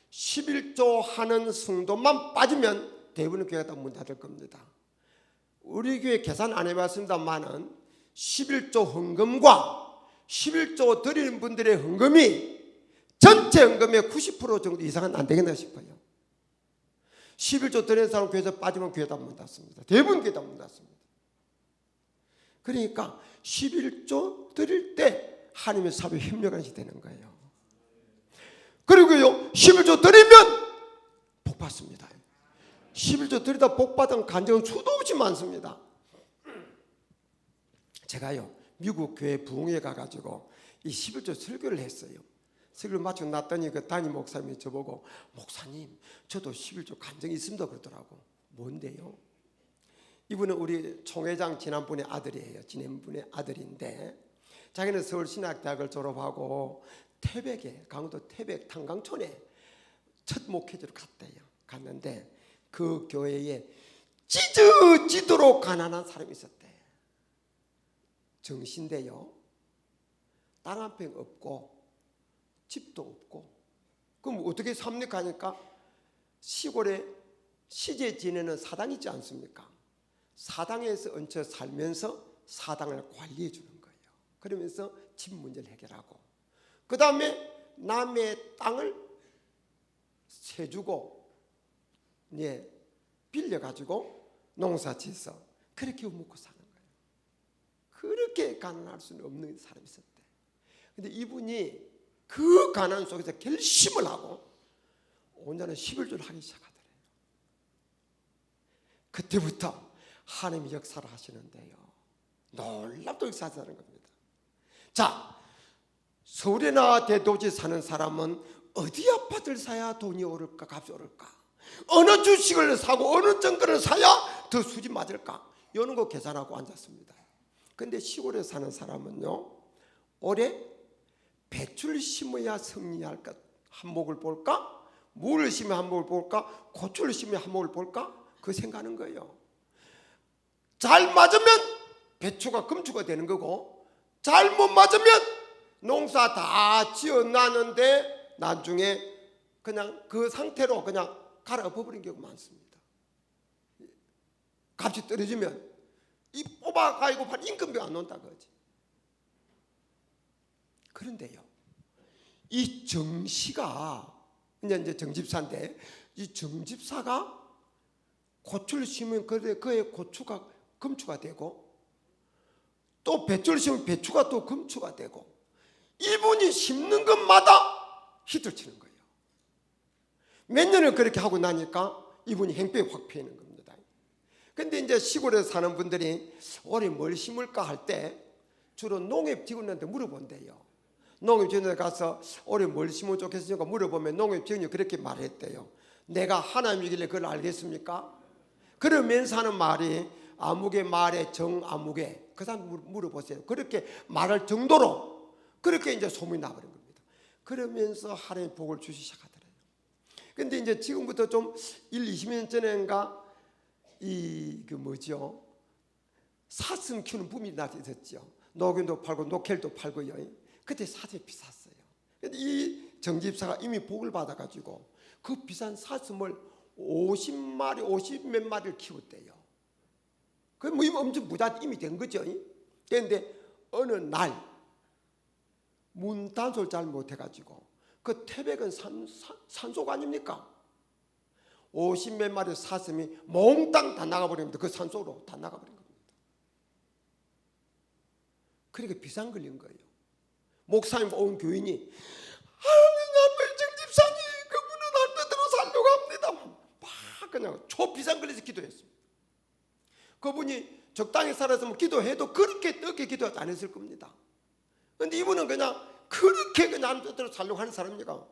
S1: 11조 하는 성도만 빠지면 대부분 교회가 다 문 닫을 겁니다. 우리 교회 계산 안 해봤습니다만은 11조 헌금과 11조 드리는 분들의 헌금이 전체 헌금의 90% 정도 이상은 안 되겠나 싶어요. 11조 드리는 사람 교회에서 빠지면 교회 다 문 닫습니다. 대부분 교회 다 문 닫습니다. 그러니까 11조 드릴 때 하나님의 사업에 협력하는 것이 되는 거예요. 그리고요, 11조 드리면 복 받습니다. 11조 드리다 복 받은 간증은 수도 없이 많습니다. 제가요, 미국 교회 부흥회 가가지고 이 11조 설교를 했어요. 설교를 마치고 났더니 그 담임 목사님이 저보고, 목사님, 저도 11조 간증이 있습니다 그러더라고. 뭔데요? 이분은 우리 총회장 지난분의 아들이에요. 지난분의 아들인데, 자기는 서울신학대학을 졸업하고 태백에, 강원도 태백 탄광촌에 첫 목회자로 갔대요. 갔는데 그 교회에 찢어지도록 가난한 사람이 있었대. 정신대요. 땅 한 평 없고 집도 없고, 그럼 어떻게 삽니까 하니까 시골에 시제 지내는 사당이 있지 않습니까? 사당에서 얹혀 살면서 사당을 관리해 주는 거예요. 그러면서 집 문제를 해결하고, 그 다음에 남의 땅을 세주고, 예, 빌려가지고 농사지어서 그렇게 먹고 사는 거예요. 그렇게 가난할 수는 없는 사람이 있었대. 근데 이분이 그 가난 속에서 결심을 하고 온전한 11조를 하기 시작하더래요. 그때부터 하나님이 역사를 하시는데요, 놀랍도 역사하시는 겁니다. 자, 서울이나 대도시 사는 사람은 어디 아파트를 사야 돈이 오를까, 값이 오를까, 어느 주식을 사고 어느 정도를 사야 더 수지 맞을까, 이런 거 계산하고 앉았습니다. 근데 시골에 사는 사람은요, 올해 배추를 심어야 승리할까, 한목을 볼까, 무를 심으면 한목을 볼까, 고추를 심으면 한목을 볼까, 그 생각하는 거예요. 잘 맞으면 배추가 금추가 되는 거고, 잘못 맞으면 농사 다 지어놨는데 나중에 그냥 그 상태로 그냥 갈아엎어버린 경우가 많습니다. 값이 떨어지면 이 뽑아가지고 판 임금비 안 온다 그러지. 그런데요, 이 정씨가 이제 정집사인데, 이 정집사가 고추를 심으면 그의 고추가 금추가 되고, 또 배추를 심으면 배추가 또 금추가 되고, 이분이 심는 것마다 히트를 치는 거예요. 몇 년을 그렇게 하고 나니까 이분이 행패에 확 피하는 겁니다. 근데 이제 시골에 사는 분들이 올해 뭘 심을까 할 때 주로 농협직원한테 물어본대요. 농협직원에 가서 올해 뭘 심으면 좋겠습니까 물어보면 농협직원이 그렇게 말했대요. 내가 하나님이길래 그걸 알겠습니까? 그러면서 하는 말이, 아무개 말에 정아무개, 그 사람 물어보세요. 그렇게 말할 정도로 그렇게 이제 소문이 나버린 겁니다. 그러면서 하나님 복을 주시 시작하더래요. 근데 이제 지금부터 좀 20년 전인가 사슴 키우는 붐이 났었죠. 녹균도 팔고 녹혈도 팔고요. 그때 사슴이 비쌌어요. 근데 이 정집사가 이미 복을 받아가지고 그 비싼 사슴을 50마리, 50몇 마리를 키웠대요. 그 뭐 엄청 부자 이미 된 거죠. 그런데 어느 날 문단속을 잘 못해가지고, 그 태백은 산속 아닙니까? 50몇 마리 사슴이 몽땅 다 나가버립니다. 그 산속으로 다 나가버린 겁니다. 그러니까 비상 걸린 거예요. 목사님 온 교인이, 하나님 정집사님 그분은 한 뜻대로 살려고 합니다. 막 그냥 초비상 걸려서 기도했습니다. 그분이 적당히 살았으면 기도해도 그렇게 뜨게 기도 안 했을 겁니다. 그런데 이분은 그냥 그렇게 그냥 한 뜻대로 살려고 하는 사람이니까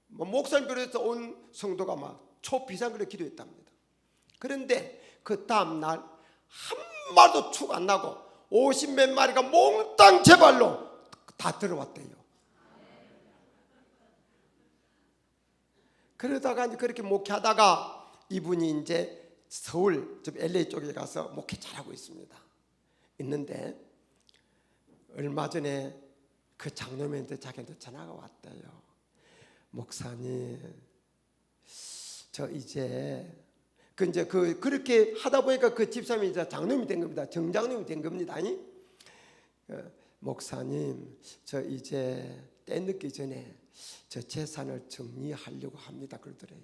S1: 목사님 비롯해서 온 성도가 막 초비상으로 기도했답니다. 그런데 그 다음날 한 마리도 축 안 나고 50몇 마리가 몽땅 제 발로 다 들어왔대요. 그러다가 이제 그렇게 목회하다가 이분이 이제 서울 LA 쪽에 가서 목회 잘하고 있는데 얼마 전에 그 장로님한테 자기한테 전화가 왔대요. 목사님, 저 이제 그렇게 하다 보니까 그 집사님이 이제 장로님이 된 겁니다. 정장로님이 된 겁니다. 목사님, 저 이제 때 늦기 전에 저 재산을 정리하려고 합니다. 그러더래요.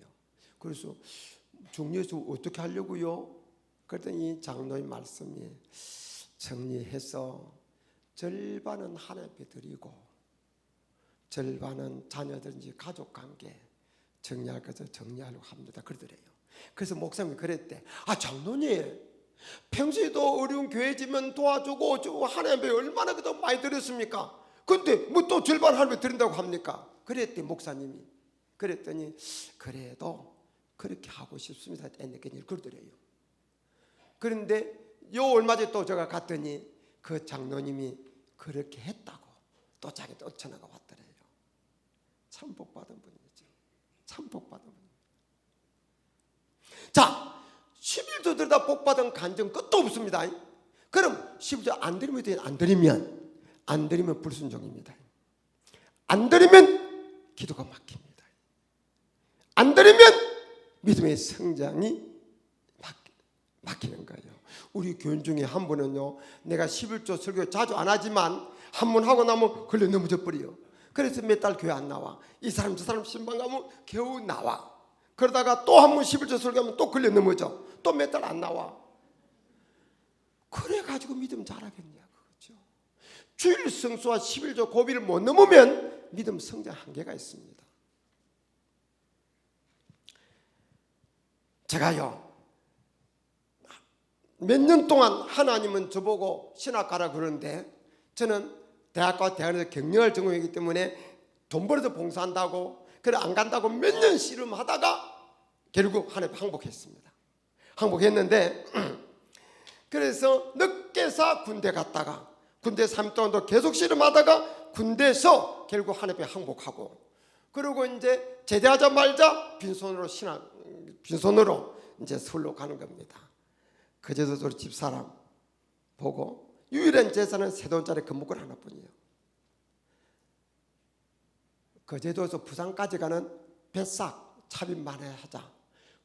S1: 그래서 정리해서 어떻게 하려고요? 그랬더니 장로님 말씀이 정리해서 절반은 하나님 앞에 드리고 절반은 자녀들인지 가족관계 정리할 것을 정리하려고 합니다. 그러더래요. 그래서 목사님이 그랬대. 장로님, 평소에도 어려운 교회지면 도와주고 하나님 앞에 얼마나 그동안 많이 드렸습니까? 근데 뭐 또 절반 하나님 앞에 드린다고 합니까? 그랬대 목사님이. 그랬더니 그래도 그렇게 하고 싶습니다. 그러더래요. 그런데 얼마 전에 또 제가 갔더니 그 장로님이 그렇게 했다고 또 자기도 전화가 왔더래요. 참 복받은 분이죠. 참 복받은 분. 자, 11조 드리다 복받은 간증 끝도 없습니다. 그럼 11조 안 드리면 불순종입니다. 안 드리면 기도가 막힙니다. 안 드리면 믿음의 성장이 막히는 거예요. 우리 교인 중에 한 분은요, 내가 11조 설교 자주 안 하지만 한 번 하고 나면 걸려 넘어져 버려요. 그래서 몇 달 교회 안 나와. 이 사람 저 사람 신방 가면 겨우 나와. 그러다가 또 한 번 11조 설교하면 또 걸려 넘어져. 또 몇 달 안 나와. 그래가지고 믿음 잘하겠냐 그거죠. 주일 성수와 11조 고비를 못 넘으면 믿음 성장 한계가 있습니다. 제가요, 몇 년 동안 하나님은 저보고 신학 가라 그러는데 저는 대학과 대학에서 경영을 전공했기 때문에 돈 벌어서 봉사한다고 그래 안 간다고 몇 년 씨름하다가 결국 하나님 항복했습니다. 항복했는데 그래서 늦게서 군대 갔다가 군대 3년 동안도 계속 씨름하다가 군대에서 결국 하나님 항복하고 그리고 이제 제대하자마자 빈손으로 이제 서울로 가는 겁니다. 그제도 우리 집사람 보고 유일한 재산은 세돈짜리 금목걸 하나뿐이에요. 거제도에서 부산까지 가는 뱃삭 차비 만회야 하자.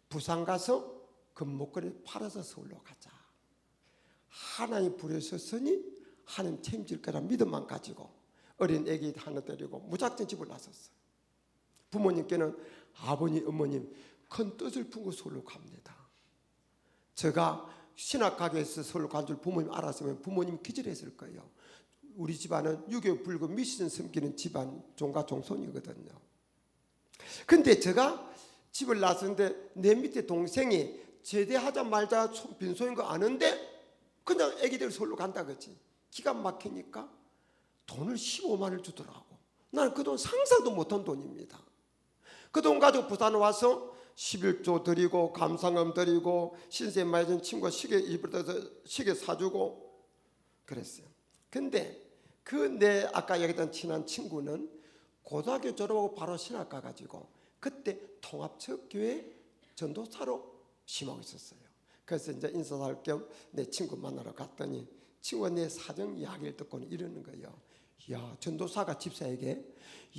S1: 부산 가서 금목걸이 팔아서 서울로 가자. 하나님 부르셨으니 하나님 책임질 거라 믿음만 가지고 어린 애기 하나 데리고 무작정 집을 나섰어요. 부모님께는 아버님, 어머님 큰 뜻을 품고 서울로 갑니다. 제가 신학가게에서 서울로 간 줄 부모님 알았으면 부모님 기절했을 거예요. 우리 집안은 유교 불교 미신 섬기는 집안 종가 종손이거든요. 근데 제가 집을 나섰는데 내 밑에 동생이 제대하자마자 빈손인 거 아는데 그냥 애기들 서울로 간다 그랬지. 기가 막히니까 돈을 15만 원을 주더라고. 나는 그 돈 상상도 못한 돈입니다. 그 돈 가지고 부산 와서 11조 드리고 감상금 드리고 신세 많이 준 친구가 시계 입을때서 시계 사주고 그랬어요. 근데 그 내 아까 얘기했던 친한 친구는 고등학교 졸업하고 바로 신학 가가지고 그때 통합척교회 전도사로 심하고 있었어요. 그래서 이제 인사할 겸 내 친구 만나러 갔더니 친구가 내 사정 이야기를 듣고는 이러는 거예요. 야, 전도사가 집사에게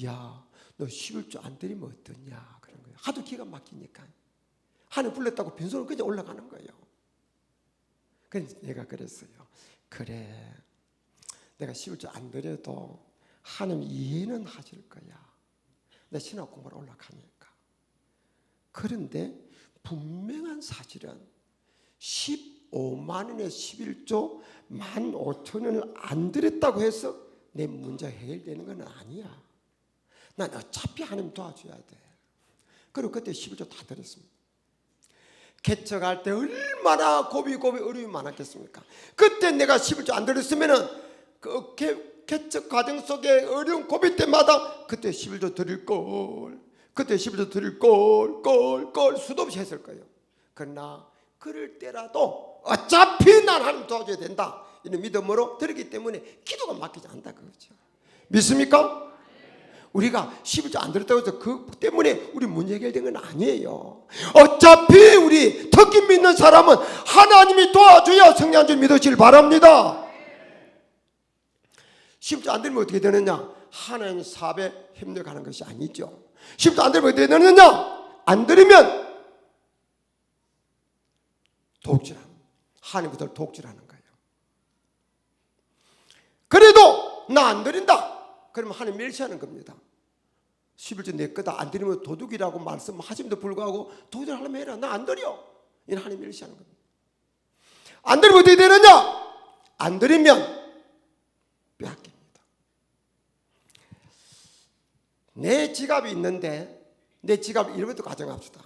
S1: 야, 너 11조 안 드리면 어떠냐 그런 거예요. 하도 기가 막히니까 하늘 불렀다고 빈손으로 그냥 올라가는 거예요. 그래서 내가 그랬어요. 그래, 내가 11조 안 드려도 하나님 이해는 하실 거야. 내 신학 공부를 올라가니까. 그런데 분명한 사실은 15만 원에 11조 15,000원을 안 드렸다고 해서 내 문제가 해결되는 건 아니야. 난 어차피 하나님 도와줘야 돼. 그리고 그때 11조 다 드렸습니다. 개척할 때 얼마나 고비 어려움이 많았겠습니까? 그때 내가 11조 안 드렸으면은 그 개척 과정 속에 어려운 고비 때마다 그때 11조 드릴 걸. 그때 11조 드릴 걸 수도 없이 했을 거예요. 그러나 그럴 때라도 어차피 난 하나님 도와줘야 된다 이런 믿음으로 드리기 때문에 기도가 막히지 않다 그거죠. 믿습니까? 우리가 11조 안 드렸다고 해서 그 때문에 우리 문제 해결된 건 아니에요. 어차피 우리 특히 믿는 사람은 하나님이 도와줘야 성령한 줄 믿으시길 바랍니다. 11조 안 드리면 어떻게 되느냐? 하나님 사업에 협력하는 것이 아니죠. 11조 안 드리면 어떻게 되느냐? 안 드리면 독질하는, 하나님 그들 독질하는 거예요. 그래도 나 안 드린다 그러면 하나님 멸시하는 겁니다. 11조 내 거다 안 드리면 도둑이라고 말씀하심에도 불구하고 도둑을 하려면 해라 나 안 드려 이는 하나님 멸시하는 겁니다. 안 드리면 어떻게 되느냐? 안 드리면 빼앗깁니다. 내 지갑이 있는데 내 지갑 잃어버려도 가져갑시다.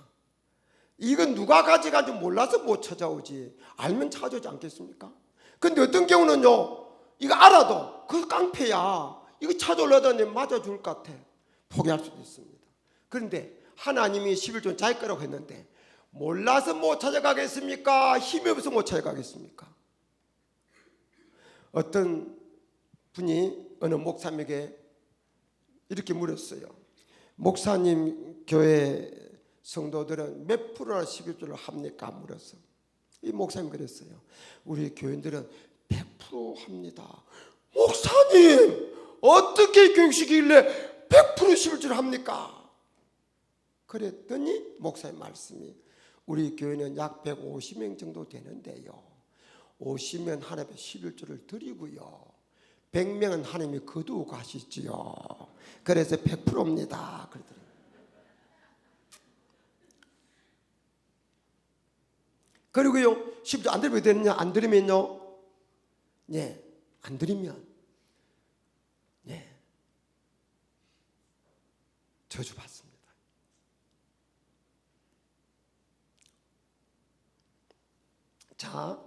S1: 이건 누가 가져간지 몰라서 못 찾아오지 알면 찾아오지 않겠습니까? 근데 어떤 경우는요 이거 알아도 그 깡패야 이거 찾아오려다니 맞아줄 것 같아 포기할 수도 있습니다. 그런데 하나님이 11조는 자기 거라고 했는데 몰라서 못 찾아가겠습니까? 힘이 없어서 못 찾아가겠습니까? 어떤 분이 어느 목사님에게 이렇게 물었어요. 목사님 교회 성도들은 몇 프로나 11조를 합니까? 물었어. 이 목사님 그랬어요. 우리 교인들은 100% 합니다. 목사님 어떻게 교육시키길래 100% 11조를 합니까? 그랬더니 목사님 말씀이 우리 교회는 약 150명 정도 되는데요 50명 하나님께 11조를 드리고요 100명은 하나님이 거두고 가시지요. 그래서 100%입니다 그러더라고요. 그리고요 11조 안 드리면 되느냐? 안 드리면요 안 드리면 저주 받습니다. 자,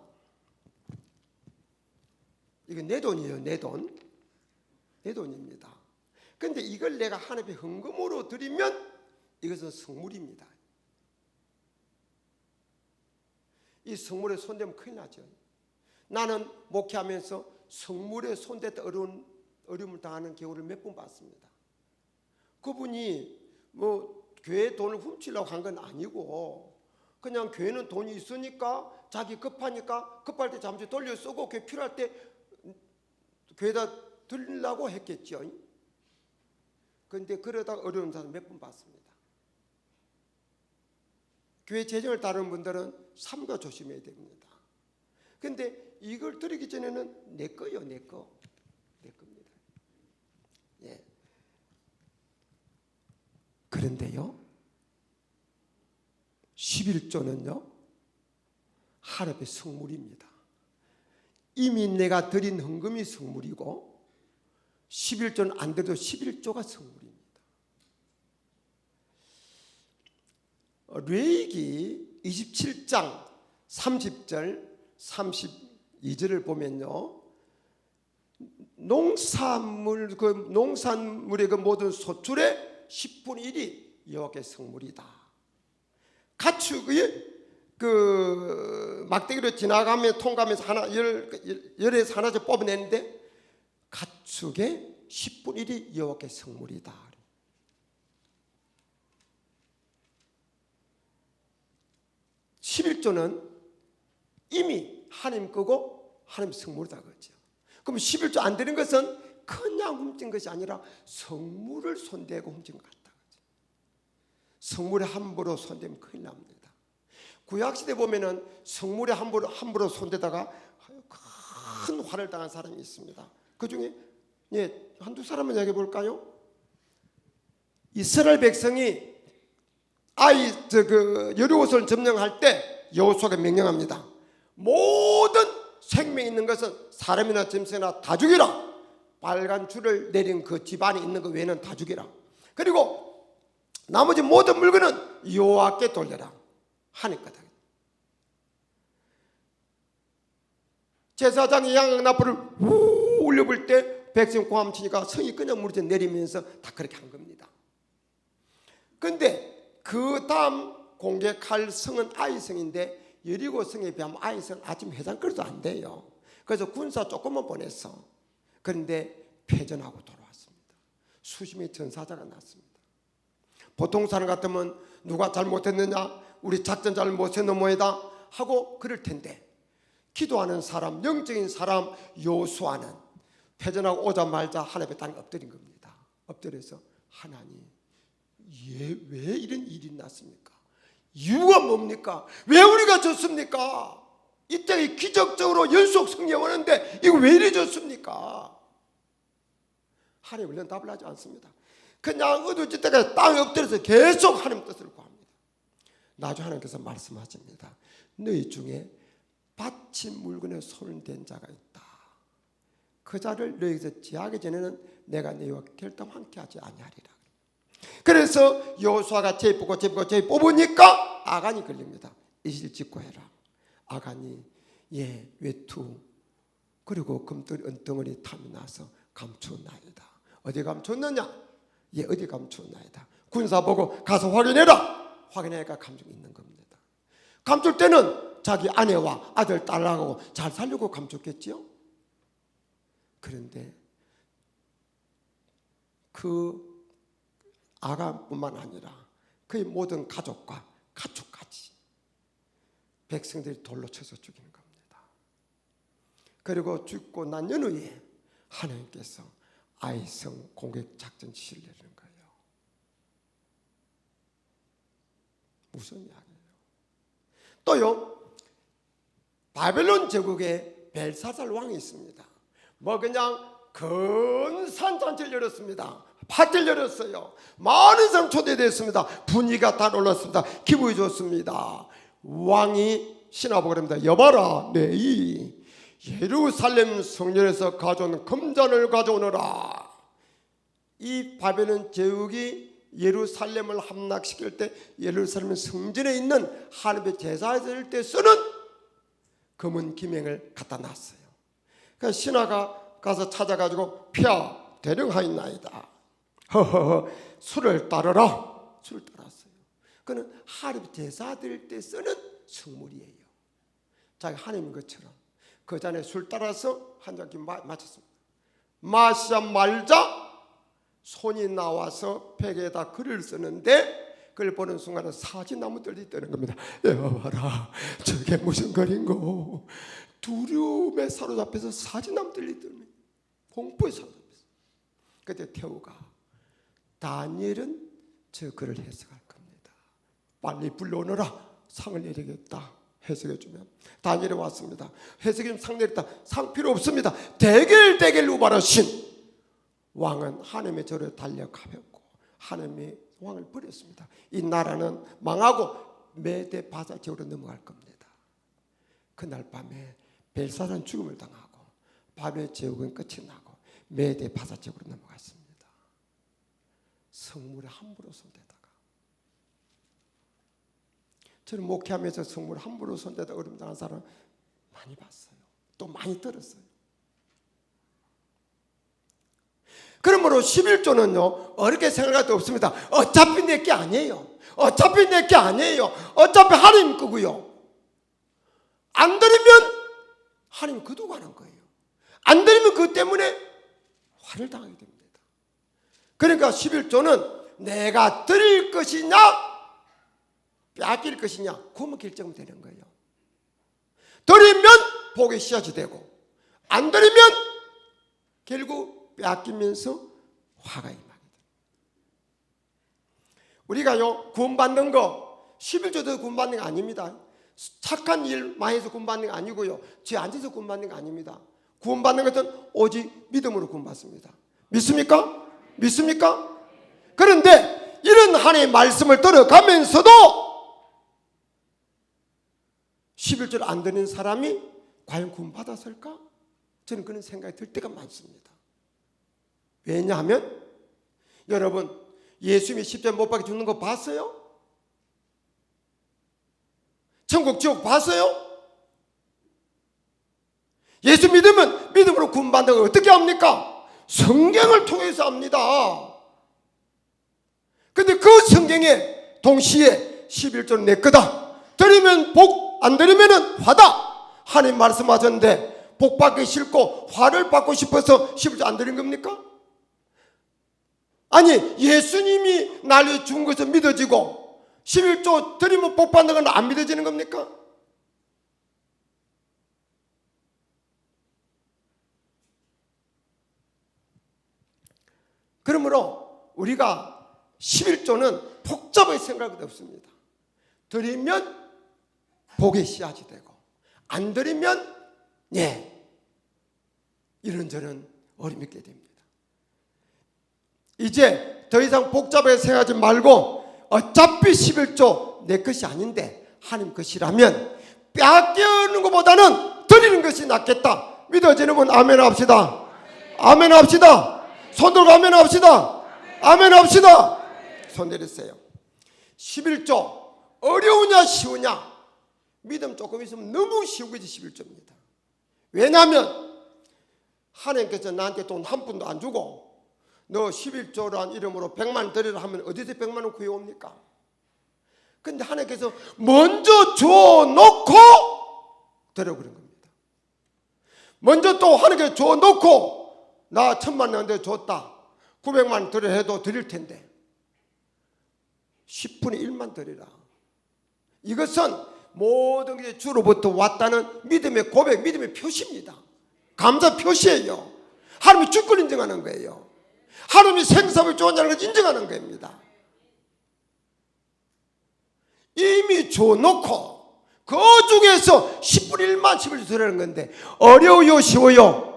S1: 이건 내 돈이에요. 내 돈입니다. 그런데 이걸 내가 하나님의 헌금으로 드리면 이것은 성물입니다. 이 성물에 손대면 큰일 나죠. 나는 목회하면서 성물에 손댔다 어려움을 당하는 경우를 몇 번 봤습니다. 그분이 뭐 교회 돈을 훔치려고 한 건 아니고 그냥 교회는 돈이 있으니까 자기 급하니까 급할 때 잠시 돌려 쓰고 교회 필요할 때 교회에다 드리려고 했겠죠. 그런데 그러다가 어려운 사람 몇 번 봤습니다. 교회 재정을 다루는 분들은 삼가 조심해야 됩니다. 그런데 이걸 드리기 전에는 내 거요, 내 겁니다. 예. 그런데요 11조는요 하나님의 성물입니다. 이미 내가 드린 헌금이 성물이고 11조는 안 돼도 11조가 성물입니다. 레위기 27장 30절 32절을 보면요 농산물의 그 모든 소출의 10분의 1이 여호와께 성물이다. 가축의 그 막대기로 지나가며 통과하면서 하나 열에서 하나씩 뽑아내는데 가축의 10분의 1이 여호와께 성물이다. 11조는 이미 하나님 거고 하나님 성물이다 그러죠. 그럼 11조 안 되는 것은 그냥 훔친 것이 아니라 성물을 손대고 훔친 것 같다. 성물에 함부로 손대면 큰일 납니다. 구약시대 보면은 성물에 함부로 손대다가 큰 화를 당한 사람이 있습니다. 그 중에 한두 사람만 이야기해 볼까요? 이스라엘 백성이 여리고성을 점령할 때 여호수아가 명령합니다. 모든 생명 있는 것은 사람이나 짐승이나 다 죽이라. 빨간 줄을 내린 그 집안에 있는 것 외에는 다 죽이라. 그리고 나머지 모든 물건은 여호와께 돌려라. 하늘 거다. 제사장이 양나풀을 우 울려볼 때 백성 고함치니까 성이 그냥 무너져 내리면서 다 그렇게 한 겁니다. 근데 그 다음 공격할 성은 아이성인데 여리고 성에 비하면 아이성은 아침 해장거리도 안 돼요. 그래서 군사 조금만 보냈어. 그런데 패전하고 돌아왔습니다. 수십의 전사자가 났습니다. 보통 사람 같으면 누가 잘못했느냐, 우리 작전 잘못했는 모이다 하고 그럴 텐데, 기도하는 사람, 영적인 사람 요수아는 패전하고 오자마자 하나님의 땅에 엎드린 겁니다. 엎드려서 하나님, 왜 이런 일이 났습니까? 이유가 뭡니까? 왜 우리가 졌습니까? 이때 기적적으로 연속 승리하는데 이거 왜 이래 졌습니까? 하나님 물론 답을 하지 않습니다. 그냥 어두짓다가 땅에 엎드려서 계속 하나님 뜻을 구합니다. 나중에 하나님께서 말씀하십니다. 너희 중에 바친 물건에 손을 댄 자가 있다. 그 자를 너희에게서 제하기 전에는 내가 너희와 결단 함께 하지 아니하리라. 그래서 여호수아가 제일 뽑으니까 아간이 걸립니다. 이실 짓고 해라. 아간이 외투 그리고 금덩어리 은덩어리 탐이 나서 감추었나이다. 어디 감췄느냐? 어디 감추었나이다. 군사 보고 가서 확인해라. 확인하니까 감추고 있는 겁니다. 감출 때는 자기 아내와 아들 딸하고 잘 살려고 감췄겠지요. 그런데 그 아간뿐만 아니라 그의 모든 가족과 가축까지 백성들이 돌로 쳐서 죽이는 겁니다. 그리고 죽고 난 연후에 하나님께서 아이성 공격 작전 지시를 내리는 거예요. 무슨 이야기예요? 또요, 바벨론 제국에 벨사살 왕이 있습니다. 그냥 큰 산잔치를 열었습니다. 파티를 열었어요. 많은 사람 초대됐습니다. 분위기가 다 올랐습니다. 기분이 좋습니다. 왕이 신하보고 그럽니다. 여봐라, 이 예루살렘 성전에서 가져온 금잔을 가져오너라. 이 바벨론 제국이 예루살렘을 함락시킬 때 예루살렘 성전에 있는 하나님의 제사에 들 때 쓰는 금은 기명을 갖다 놨어요. 그래서 신하가 가서 찾아가지고 펴 대령하였나이다. 허허허, 술을 따르라. 술을 따랐어요. 그는 하나님 제사 드릴 때 쓰는 성물이에요. 자기 하나님인 것처럼 그 잔에 술 따라서 한 잔 마셨습니다. 마시자 말자 손이 나와서 팩에다 글을 쓰는데 그걸 보는 순간에 사지나무들이 뜨는 겁니다. 여봐라, 저게 무슨 글인고. 두려움에 사로잡혀서 사지나무들이 뜨는, 공포에 사로잡혀서. 그때 태우가 다니엘은 저 글을 해석할 겁니다. 빨리 불러오너라. 상을 내리겠다. 해석해주면 다니엘이 왔습니다. 해석해주면 상 내렸다. 상 필요 없습니다. 대결 우바르신 왕은 하나님의 절에 달려가볍고 하나님의 왕을 버렸습니다. 이 나라는 망하고 메대 바사 제국으로 넘어갈 겁니다. 그날 밤에 벨사산 죽음을 당하고 바벨 제국은 끝이 나고 메대 바사 제국으로 넘어갔습니다. 성물에 함부로 손대다가, 저는 목회하면서 성물에 함부로 손대다 어려움 당한 사람 많이 봤어요. 또 많이 들었어요. 그러므로 11조는요 어렵게 생각할 데 없습니다. 어차피 내게 아니에요. 어차피 내게 아니에요. 어차피 하나님 거고요. 안 드리면 하나님 거두고 가는 거예요. 안 드리면 그것 때문에 화를 당하게 됩니다. 그러니까 11조는 내가 드릴 것이냐 빼앗길 것이냐 그것만 결정하면 되는 거예요. 드리면 복의 씨앗이 되고 안 드리면 결국 빼앗기면서 화가 임하게 됩니다. 우리가요 구원받는 거 11조도 구원받는 거 아닙니다. 착한 일 많이 해서 구원받는 거 아니고요, 죄 안 져서 구원받는 거 아닙니다. 구원받는 것은 오직 믿음으로 구원받습니다. 믿습니까? 믿습니까? 그런데 이런 하나님의 말씀을 들어가면서도 11절 안 드는 사람이 과연 구원받았을까? 저는 그런 생각이 들 때가 많습니다. 왜냐하면 여러분 예수님이 십자가에 못 박혀 죽는 거 봤어요? 천국 지옥 봤어요? 예수 믿으면 믿음으로 구원받는 걸 어떻게 합니까? 성경을 통해서 합니다. 근데 그 성경에 동시에 11조는 내 거다, 드리면 복, 안 드리면 화다, 하나님 말씀하셨는데 복 받기 싫고 화를 받고 싶어서 11조 안 드린 겁니까? 아니, 예수님이 나를 준 것은 믿어지고 11조 드리면 복 받는 건 안 믿어지는 겁니까? 그러므로 우리가 11조는 복잡하게 생각할 것 없습니다. 드리면 복의 씨앗이 되고 안 드리면 이런저런 어림이 있게 됩니다. 이제 더 이상 복잡하게 생각하지 말고 어차피 11조 내 것이 아닌데 하나님 것이라면 빼앗기는 것보다는 드리는 것이 낫겠다. 믿어지는 분 아멘 합시다. 아멘 합시다. 손 들고 아멘 합시다. 아멘 합시다. 손 내리세요. 11조 어려우냐 쉬우냐? 믿음 조금 있으면 너무 쉬운 것이 11조입니다. 왜냐하면 하나님께서 나한테 돈 한 푼도 안 주고 너 11조란 이름으로 100만 드리라 하면 어디서 100만 원 구해옵니까? 근데 하나님께서 먼저 줘놓고 드려버린 겁니다. 먼저 또 하나님께서 줘놓고 나 1000만 원한테 줬다, 900만 원 드려 해도 드릴 텐데 10분의 1만 드리라. 이것은 모든 게 주로부터 왔다는 믿음의 고백, 믿음의 표시입니다. 감사 표시예요. 하나님이 주권 인정하는 거예요. 하나님이 생사를 좋아하는 걸 인정하는 겁니다. 이미 줘놓고 그 중에서 10분의 1만 10을 드리는 건데 어려워요 쉬워요?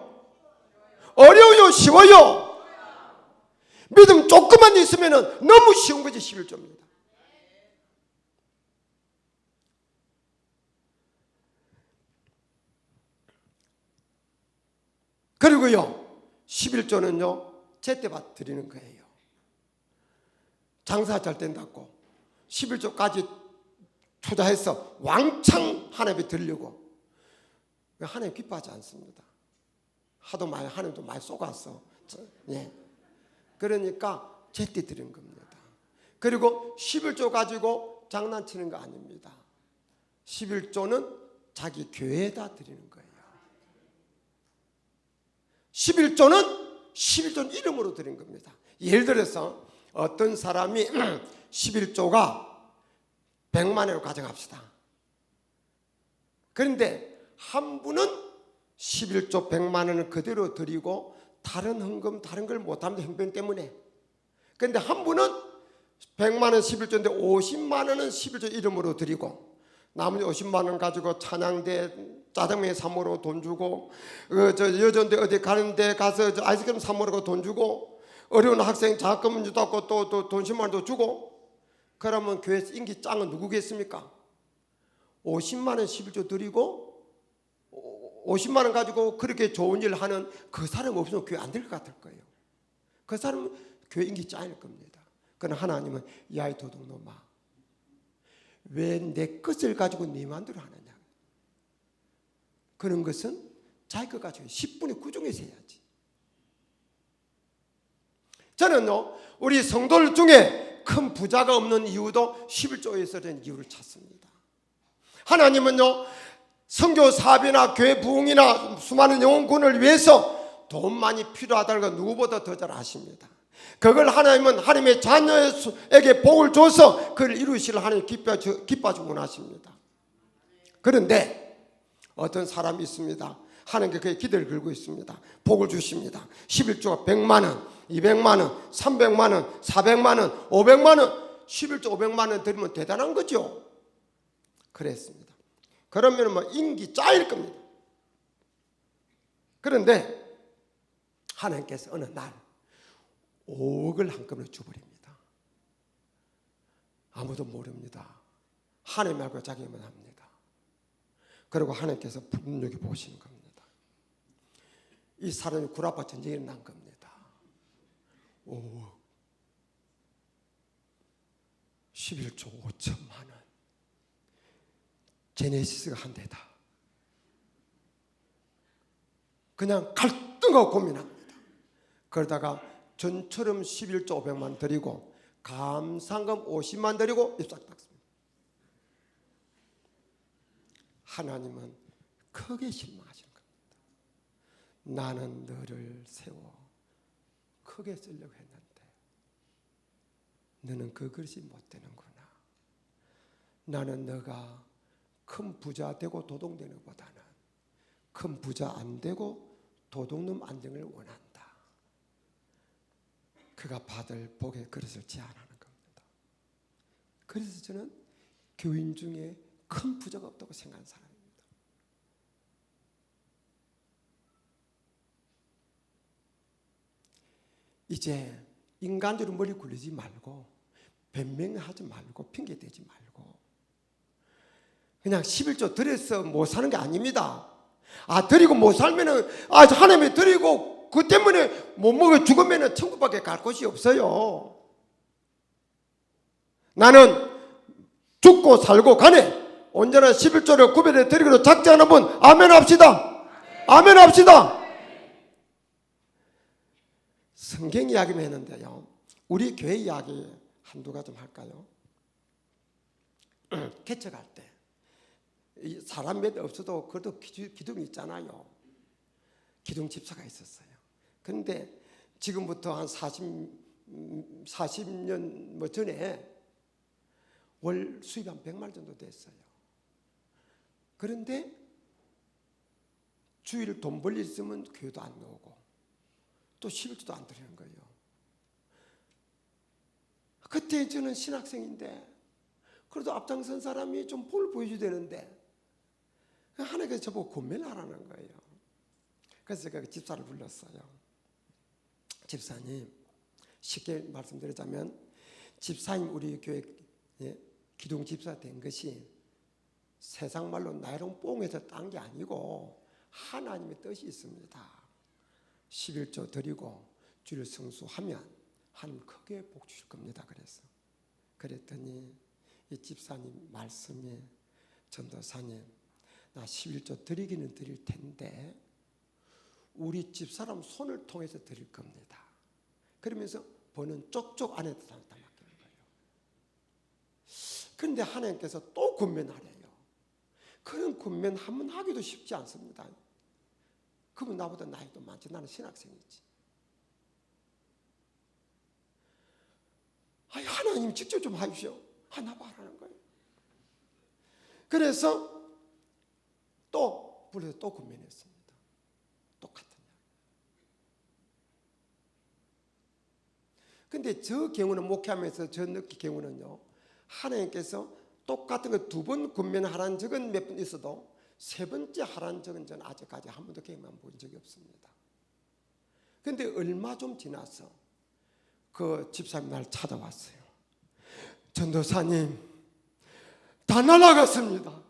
S1: 어려워요 쉬워요? 믿음 조금만 있으면 너무 쉬운 거지. 11조입니다. 그리고요 11조는요 제때받 드리는 거예요. 장사 잘 된다고 11조까지 투자해서 왕창 하나님께 드리려고 하나님 기뻐하지 않습니다. 하도 많이 하나님도 많이 쏘갔어. 그러니까 제때 드리는 겁니다. 그리고 11조 가지고 장난치는 거 아닙니다. 11조는 자기 교회에다 드리는 거예요. 11조는 이름으로 드린 겁니다. 예를 들어서 어떤 사람이 11조가 100만 원으로 가정합시다. 그런데 한 분은 11조 100만 원을 그대로 드리고 다른 헌금 다른 걸 못합니다. 형편 때문에. 그런데 한 분은 100만 원 11조인데 50만 원은 11조 이름으로 드리고 나머지 50만 원 가지고 찬양대 짜장면 사 먹으러 돈 주고 여전대 어디 가는데 가서 아이스크림 사 먹으러 돈 주고 어려운 학생 장학금 주도 않고 또 돈 10만 원도 주고 그러면 교회에서 인기 짱은 누구겠습니까? 50만 원 11조 드리고 50만 원 가지고 그렇게 좋은 일 하는 그 사람 없으면 교회 안 될 것 같을 거예요. 그 사람은 교회 인기 짱일 겁니다. 그러나 하나님은 야이 도둑놈아 왜 내 것을 가지고 네 맘대로 하느냐. 그런 것은 자기 것 가지고 10분의 9 중에서 해야지. 저는요 우리 성도들 중에 큰 부자가 없는 이유도 11조에서 된 이유를 찾습니다. 하나님은요 선교 사업이나 교회 부흥이나 수많은 영혼군을 위해서 돈 많이 필요하다는 걸 누구보다 더 잘 아십니다. 그걸 하나님은 하나님의 자녀에게 복을 줘서 그를 이루시려 하나님 기뻐하시고 원하십니다. 그런데 어떤 사람이 있습니다. 하나님께 그의 기대를 걸고 있습니다. 복을 주십니다. 11조가 100만 원, 200만 원, 300만 원, 400만 원, 500만 원 11조 500만 원 드리면 대단한 거죠. 그랬습니다. 그러면 뭐 인기 짜일 겁니다. 그런데 하나님께서 어느 날 5억을 한꺼번에 줘버립니다. 아무도 모릅니다. 하나님 말고 자기만 합니다. 그리고 하나님께서 눈여겨보시는 겁니다. 이 사람이 구라파 전쟁이 일어난 겁니다. 5억 11조 5천만 원 제네시스가 한 대다. 그냥 갈등하고 고민합니다. 그러다가 전처럼 11조 500만 원 드리고 감상금 50만 드리고 잎사귀 닦습니다. 하나님은 크게 실망하시는 겁니다. 나는 너를 세워 크게 쓰려고 했는데 너는 그 그릇이 못 되는구나. 나는 너가 큰 부자 되고 도둑되는 것보다는 큰 부자 안 되고 도둑놈 안 되는 걸 원한다. 그가 받을 복의 그릇을 제한하는 겁니다. 그래서 저는 교인 중에 큰 부자가 없다고 생각하는 사람입니다. 이제 인간적으로 머리 굴리지 말고 변명하지 말고 핑계대지 말고 그냥 11조 드려서 못 사는 게 아닙니다. 드리고 못 살면은 하나님이 드리고 그 때문에 못 먹어 죽으면은 천국밖에 갈 곳이 없어요. 나는 죽고 살고 가네. 언제나 11조를 구별해 드리기로 작정하는 분 아멘 합시다. 아멘 합시다. 성경 이야기만 했는데요. 우리 교회 이야기 한두 가지 좀 할까요? 개척할 때 사람 몇 없어도 그래도 기둥이 있잖아요. 기둥 집사가 있었어요. 그런데 지금부터 한 40년 전에 월 수입이 한 100만 원 정도 됐어요. 그런데 주일 돈 벌 일 있으면 교회도 안 나오고 또 11조도 안 드리는 거예요. 그때 저는 신학생인데 그래도 앞장선 사람이 좀 볼 보여줘야 되는데 하나님께서 저보고 권면하라는 거예요. 그래서 제가 집사를 불렀어요. 집사님, 쉽게 말씀드리자면 집사님 우리 교회 기둥 집사 된 것이 세상 말로 나이롱 뽕에서 딴 게 아니고 하나님의 뜻이 있습니다. 11조 드리고 주를 성수하면 하나님 크게 복 주실 겁니다. 그랬더니 이 집사님 말씀에 전도사님 나 11조 드리기는 드릴 텐데 우리 집사람 손을 통해서 드릴 겁니다. 그러면서 버는 쪽쪽 안에다 맡기는 거예요. 그런데 하나님께서 또 권면하래요. 그런 권면 한번 하기도 쉽지 않습니다. 그분 나보다 나이도 많지. 나는 신학생이지. 하나님 직접 좀 하십시오. 하나 봐라는 거예요. 그래서 또 불러서 또 권면했습니다. 똑같은 이야기. 근데 저 경우는 목회하면서 저 느낀 경우는요. 하나님께서 똑같은 거 2번 권면하라는 적은 몇 번 있어도 3번째 하라는 적은 저는 아직까지 한 번도 경험한 본 적이 없습니다. 그런데 얼마 좀 지나서 그 집사님 날 찾아왔어요. 전도사님 다 날아갔습니다.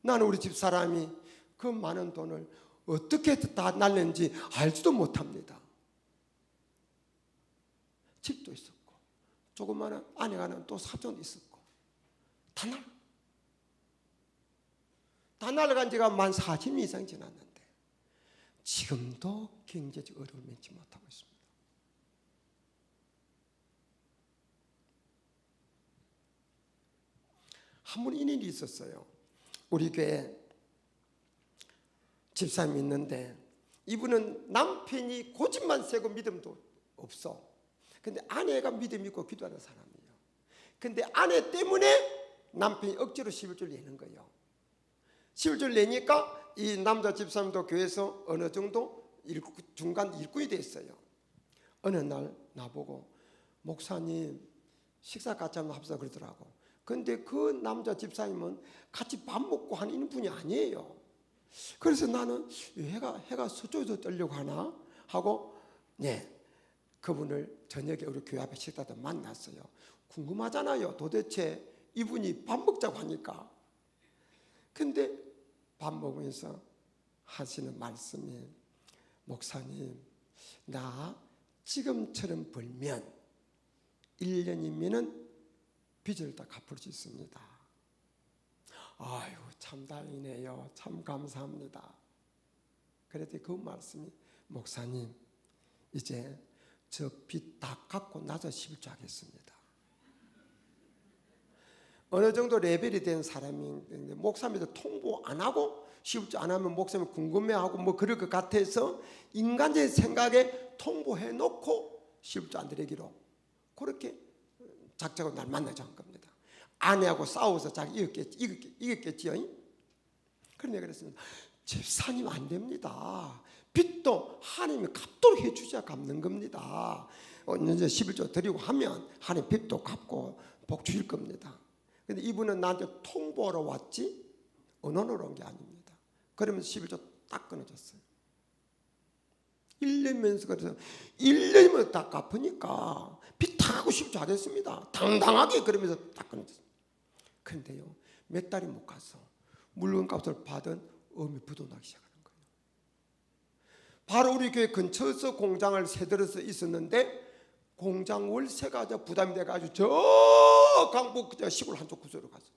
S1: 나는 우리 집사람이 그 많은 돈을 어떻게 다 날렸는지 알지도 못합니다. 집도 있었고 조그마한 아내가는 또 사정도 있었고 다 날아간 지가 만 40년 이상 지났는데 지금도 경제적 어려움을 면치 못하고 있습니다. 한 번 이런 일이 있었어요. 우리 교회 집사님이 있는데 이분은 남편이 고집만 세고 믿음도 없어. 근데 아내가 믿음 있고 기도하는 사람이에요. 근데 아내 때문에 남편이 억지로 11조를 내는 거예요. 11조를 내니까 이 남자 집사님도 교회에서 어느 정도 중간 일꾼이 됐어요. 어느 날 나보고 목사님 식사 같이 한번 합시다 그러더라고. 근데 그 남자 집사님은 같이 밥 먹고 하는 인분이 아니에요. 그래서 나는 해가 서쪽에서 뜨려고 하나 하고 그분을 저녁에 우리 교회 앞에 식당에 만났어요. 궁금하잖아요. 도대체 이분이 밥 먹자고 하니까. 근데 밥 먹으면서 하시는 말씀이 목사님 나 지금처럼 벌면 1년이면은 빚을 다 갚을 수 있습니다. 아유 참 다행이네요. 참 감사합니다. 그랬더니 그 말씀이 목사님 이제 저 빚 다 갚고 나서 11조 하겠습니다. 어느 정도 레벨이 된 사람이 목사님한테 통보 안 하고 11조 안 하면 목사님 궁금해하고 뭐 그럴 것 같아서 인간적인 생각에 통보해 놓고 11조 안 드리기로 그렇게 작자고 날 만나자 한 겁니다. 아내하고 싸워서 자기 이겼겠지요. 그런데 그랬습니다. 집사님 안 됩니다. 빚도 하나님이 갚도록 해주셔야 갚는 겁니다. 이제 11조 드리고 하면 하나님 빚도 갚고 복 주실 겁니다. 근데 이분은 나한테 통보하러 왔지 언언으로 온 게 아닙니다. 그러면서 11조 딱 끊어졌어요. 1년면서 그래서 1년이면 다 갚으니까 빚 다 하고 11조 하겠습니다. 당당하게 그러면서 딱 끊어졌어요. 그런데요 몇 달이 못 가서 물건값을 받은 어미 부도나기 시작하는 거예요. 바로 우리 교회 근처에서 공장을 세들어서 있었는데 공장 월세가 부담이 돼가지고 저 강북 시골 한쪽 구석으로 갔어요.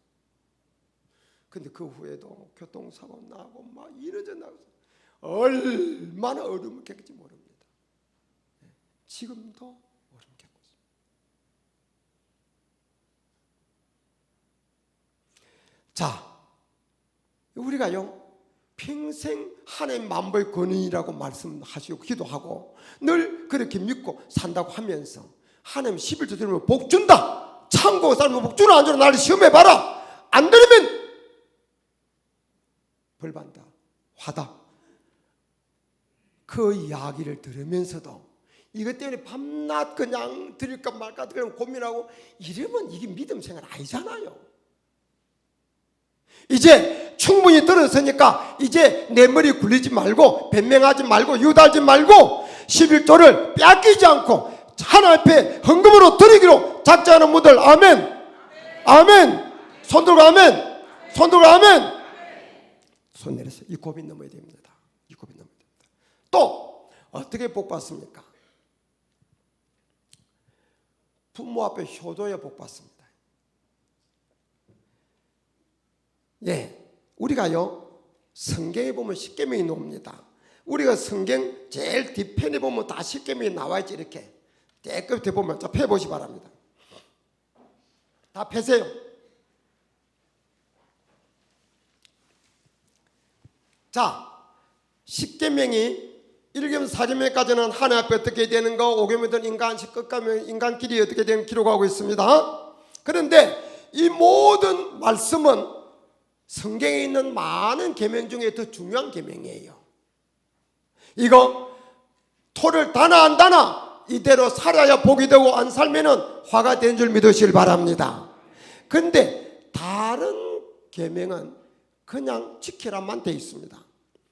S1: 근데 그 후에도 교통사고 나고 막 이러저 나서 얼마나 어려움을 겪을지 모릅니다. 지금도 어려움 겪고 있습니다. 자, 우리가요 평생 하나님 만벌 권위라고 말씀하시고 기도하고 늘 그렇게 믿고 산다고 하면서 하나님 11조 드리면 복 준다. 참고 살면 복 주나 안 주나 나를 시험해봐라. 안 되면 벌받는다. 화다. 그 이야기를 들으면서도 이것 때문에 밤낮 그냥 드릴까 말까 그냥 고민하고 이러면 이게 믿음 생활 아니잖아요. 이제 충분히 들었으니까 이제 내 머리 굴리지 말고 변명하지 말고 유달지 말고 11조를 뺏기지 않고 하나님 앞에 헌금으로 드리기로 작정하는 분들 아멘. 아멘. 손 들고 아멘. 손 들고 아멘. 손 내려서 이 고비 넘어야 됩니다. 이 고비 넘어야 됩니다. 또 어떻게 복 받습니까? 부모 앞에 효도에 복 받습니다. 예, 우리가요 성경에 보면 십계명이 나옵니다. 우리가 성경 제일 뒤편에 보면 다 십계명이 나와 있지. 이렇게 깨끗이 보면 자 펴보시 바랍니다. 다 펴세요. 자, 십계명이 1계명부터 4계명까지는 하나님 앞에 어떻게 되는 거, 5계명부터는 인간식 끝가면 인간끼리 어떻게 되는 기록하고 있습니다. 그런데 이 모든 말씀은 성경에 있는 많은 계명 중에 더 중요한 계명이에요. 이거 토를 다나 안 다나 이대로 살아야 복이 되고 안 살면은 화가 된 줄 믿으시길 바랍니다. 그런데 다른 계명은 그냥 지키라만 돼 있습니다.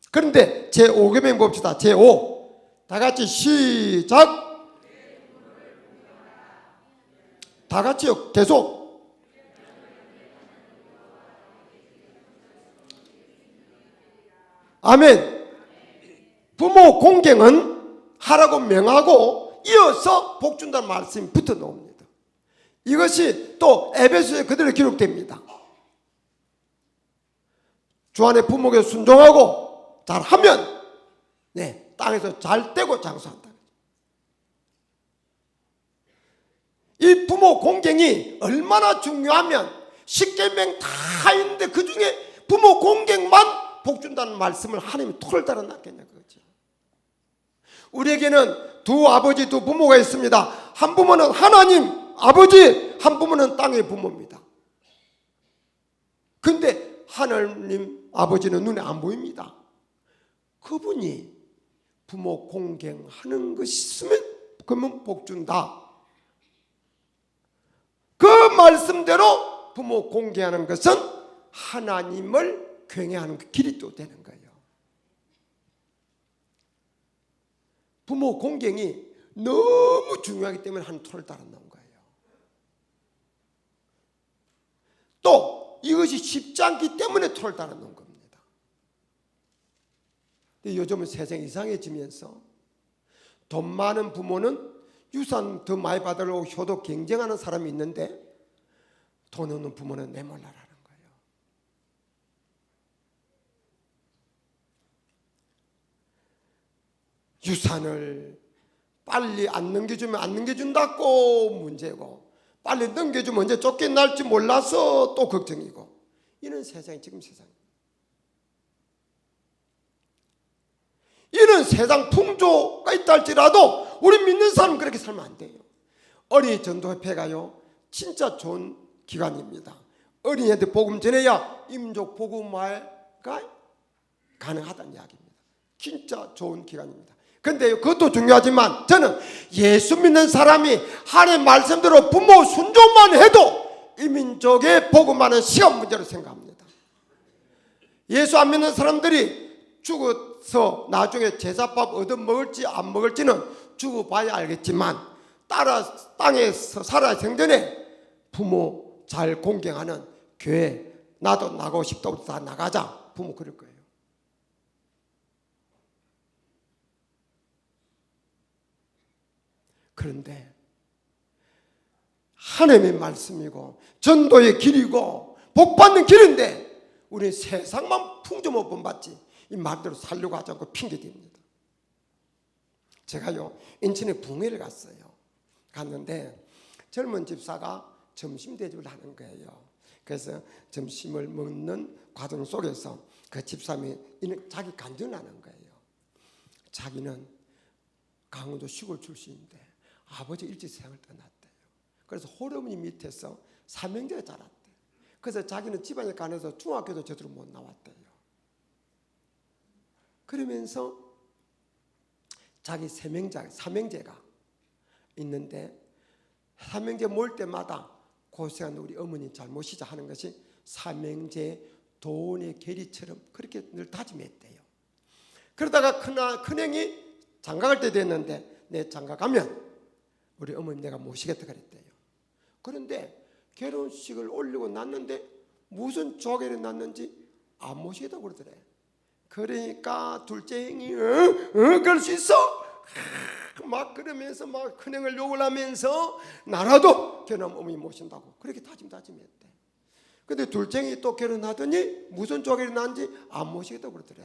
S1: 그런데 제5계명 봅시다. 제5 다 같이 시작. 다 같이요. 계속. 아멘. 부모 공경은 하라고 명하고 이어서 복 준다는 말씀이 붙어 나옵니다. 이것이 또 에베소에 그대로 기록됩니다. 주 안에 부모에게 순종하고 잘하면 땅에서 잘 되고 장수한다. 이 부모 공경이 얼마나 중요하면 십계명 다 있는데 그 중에 부모 공경만 복 준다는 말씀을 하나님이 토를 달아 놨겠냐 그거죠. 우리에게는 두 아버지 두 부모가 있습니다. 한 부모는 하나님 아버지, 한 부모는 땅의 부모입니다. 근데 하나님 아버지는 눈에 안 보입니다. 그분이 부모 공경하는 것이 있으면 그러면 복 준다. 그 말씀대로 부모 공경하는 것은 하나님을 경외하는 길이 또 되는 거예요. 부모 공경이 너무 중요하기 때문에 한 토를 따라 나온 거예요. 또 이것이 쉽지 않기 때문에 토를 따라 놓은 겁니다. 요즘은 세상이 이상해지면서 돈 많은 부모는 유산 더 많이 받으려고 효도 경쟁하는 사람이 있는데 돈 없는 부모는 내몰라라는 거예요. 유산을 빨리 안 넘겨주면 안 넘겨준다고 문제고, 빨리 넘겨주면 언제 쫓겨날지 몰라서 또 걱정이고, 이런 세상이 지금 세상입니다. 이런 세상 풍조가 있다 할지라도 우리 믿는 사람은 그렇게 살면 안 돼요. 어린이 전도협회가요 진짜 좋은 기관입니다. 어린이한테 복음 전해야 임족 복음화가 가능하다는 이야기입니다. 진짜 좋은 기관입니다. 그런데 그것도 중요하지만 저는 예수 믿는 사람이 하나님의 말씀대로 부모 순종만 해도 이 민족의 복음화는 시간 문제로 생각합니다. 예수 안 믿는 사람들이 죽어서 나중에 제사밥 얻어먹을지 안 먹을지는 죽어봐야 알겠지만, 땅에서 살아야 생전에 부모 잘 공경하는 교회, 나도 나가고 싶다, 우리 다 나가자, 부모 그럴 거예요. 그런데 하나님의 말씀이고 전도의 길이고 복받는 길인데 우리는 세상만 풍조만 본받지 이 말대로 살려고 하지 않고 핑계댑니다. 제가요 인천에 붕해를 갔어요. 갔는데 젊은 집사가 점심 대접을 하는 거예요. 그래서 점심을 먹는 과정 속에서 그 집사님이 자기 간증하는 거예요. 자기는 강원도 시골 출신인데 아버지 일찍 세상을 떠났대요. 그래서 홀어머니 밑에서 삼형제가 자랐대요. 그래서 자기는 집안에 가면서 중학교도 제대로 못 나왔대요. 그러면서 자기 삼형제가 있는데 삼형제 모일 때마다 고생하는 우리 어머니 잘못이자 하는 것이 삼형제 돈의 계리처럼 그렇게 늘 다짐했대요. 그러다가 큰형이 장가갈 때 됐는데 내 장가가면 우리 어머니 내가 모시겠다 그랬대요. 그런데 결혼식을 올리고 났는데 무슨 조개를 났는지 안 모시겠다고 그러더래. 그러니까 둘째 형이 그럴 수 있어? 막 그러면서 막 큰형을 욕을 하면서 나라도 결혼하면 어머니 모신다고 그렇게 다짐했대. 근데 둘째 형이 또 결혼하더니 무슨 조개를 났는지 안 모시겠다고 그러더래.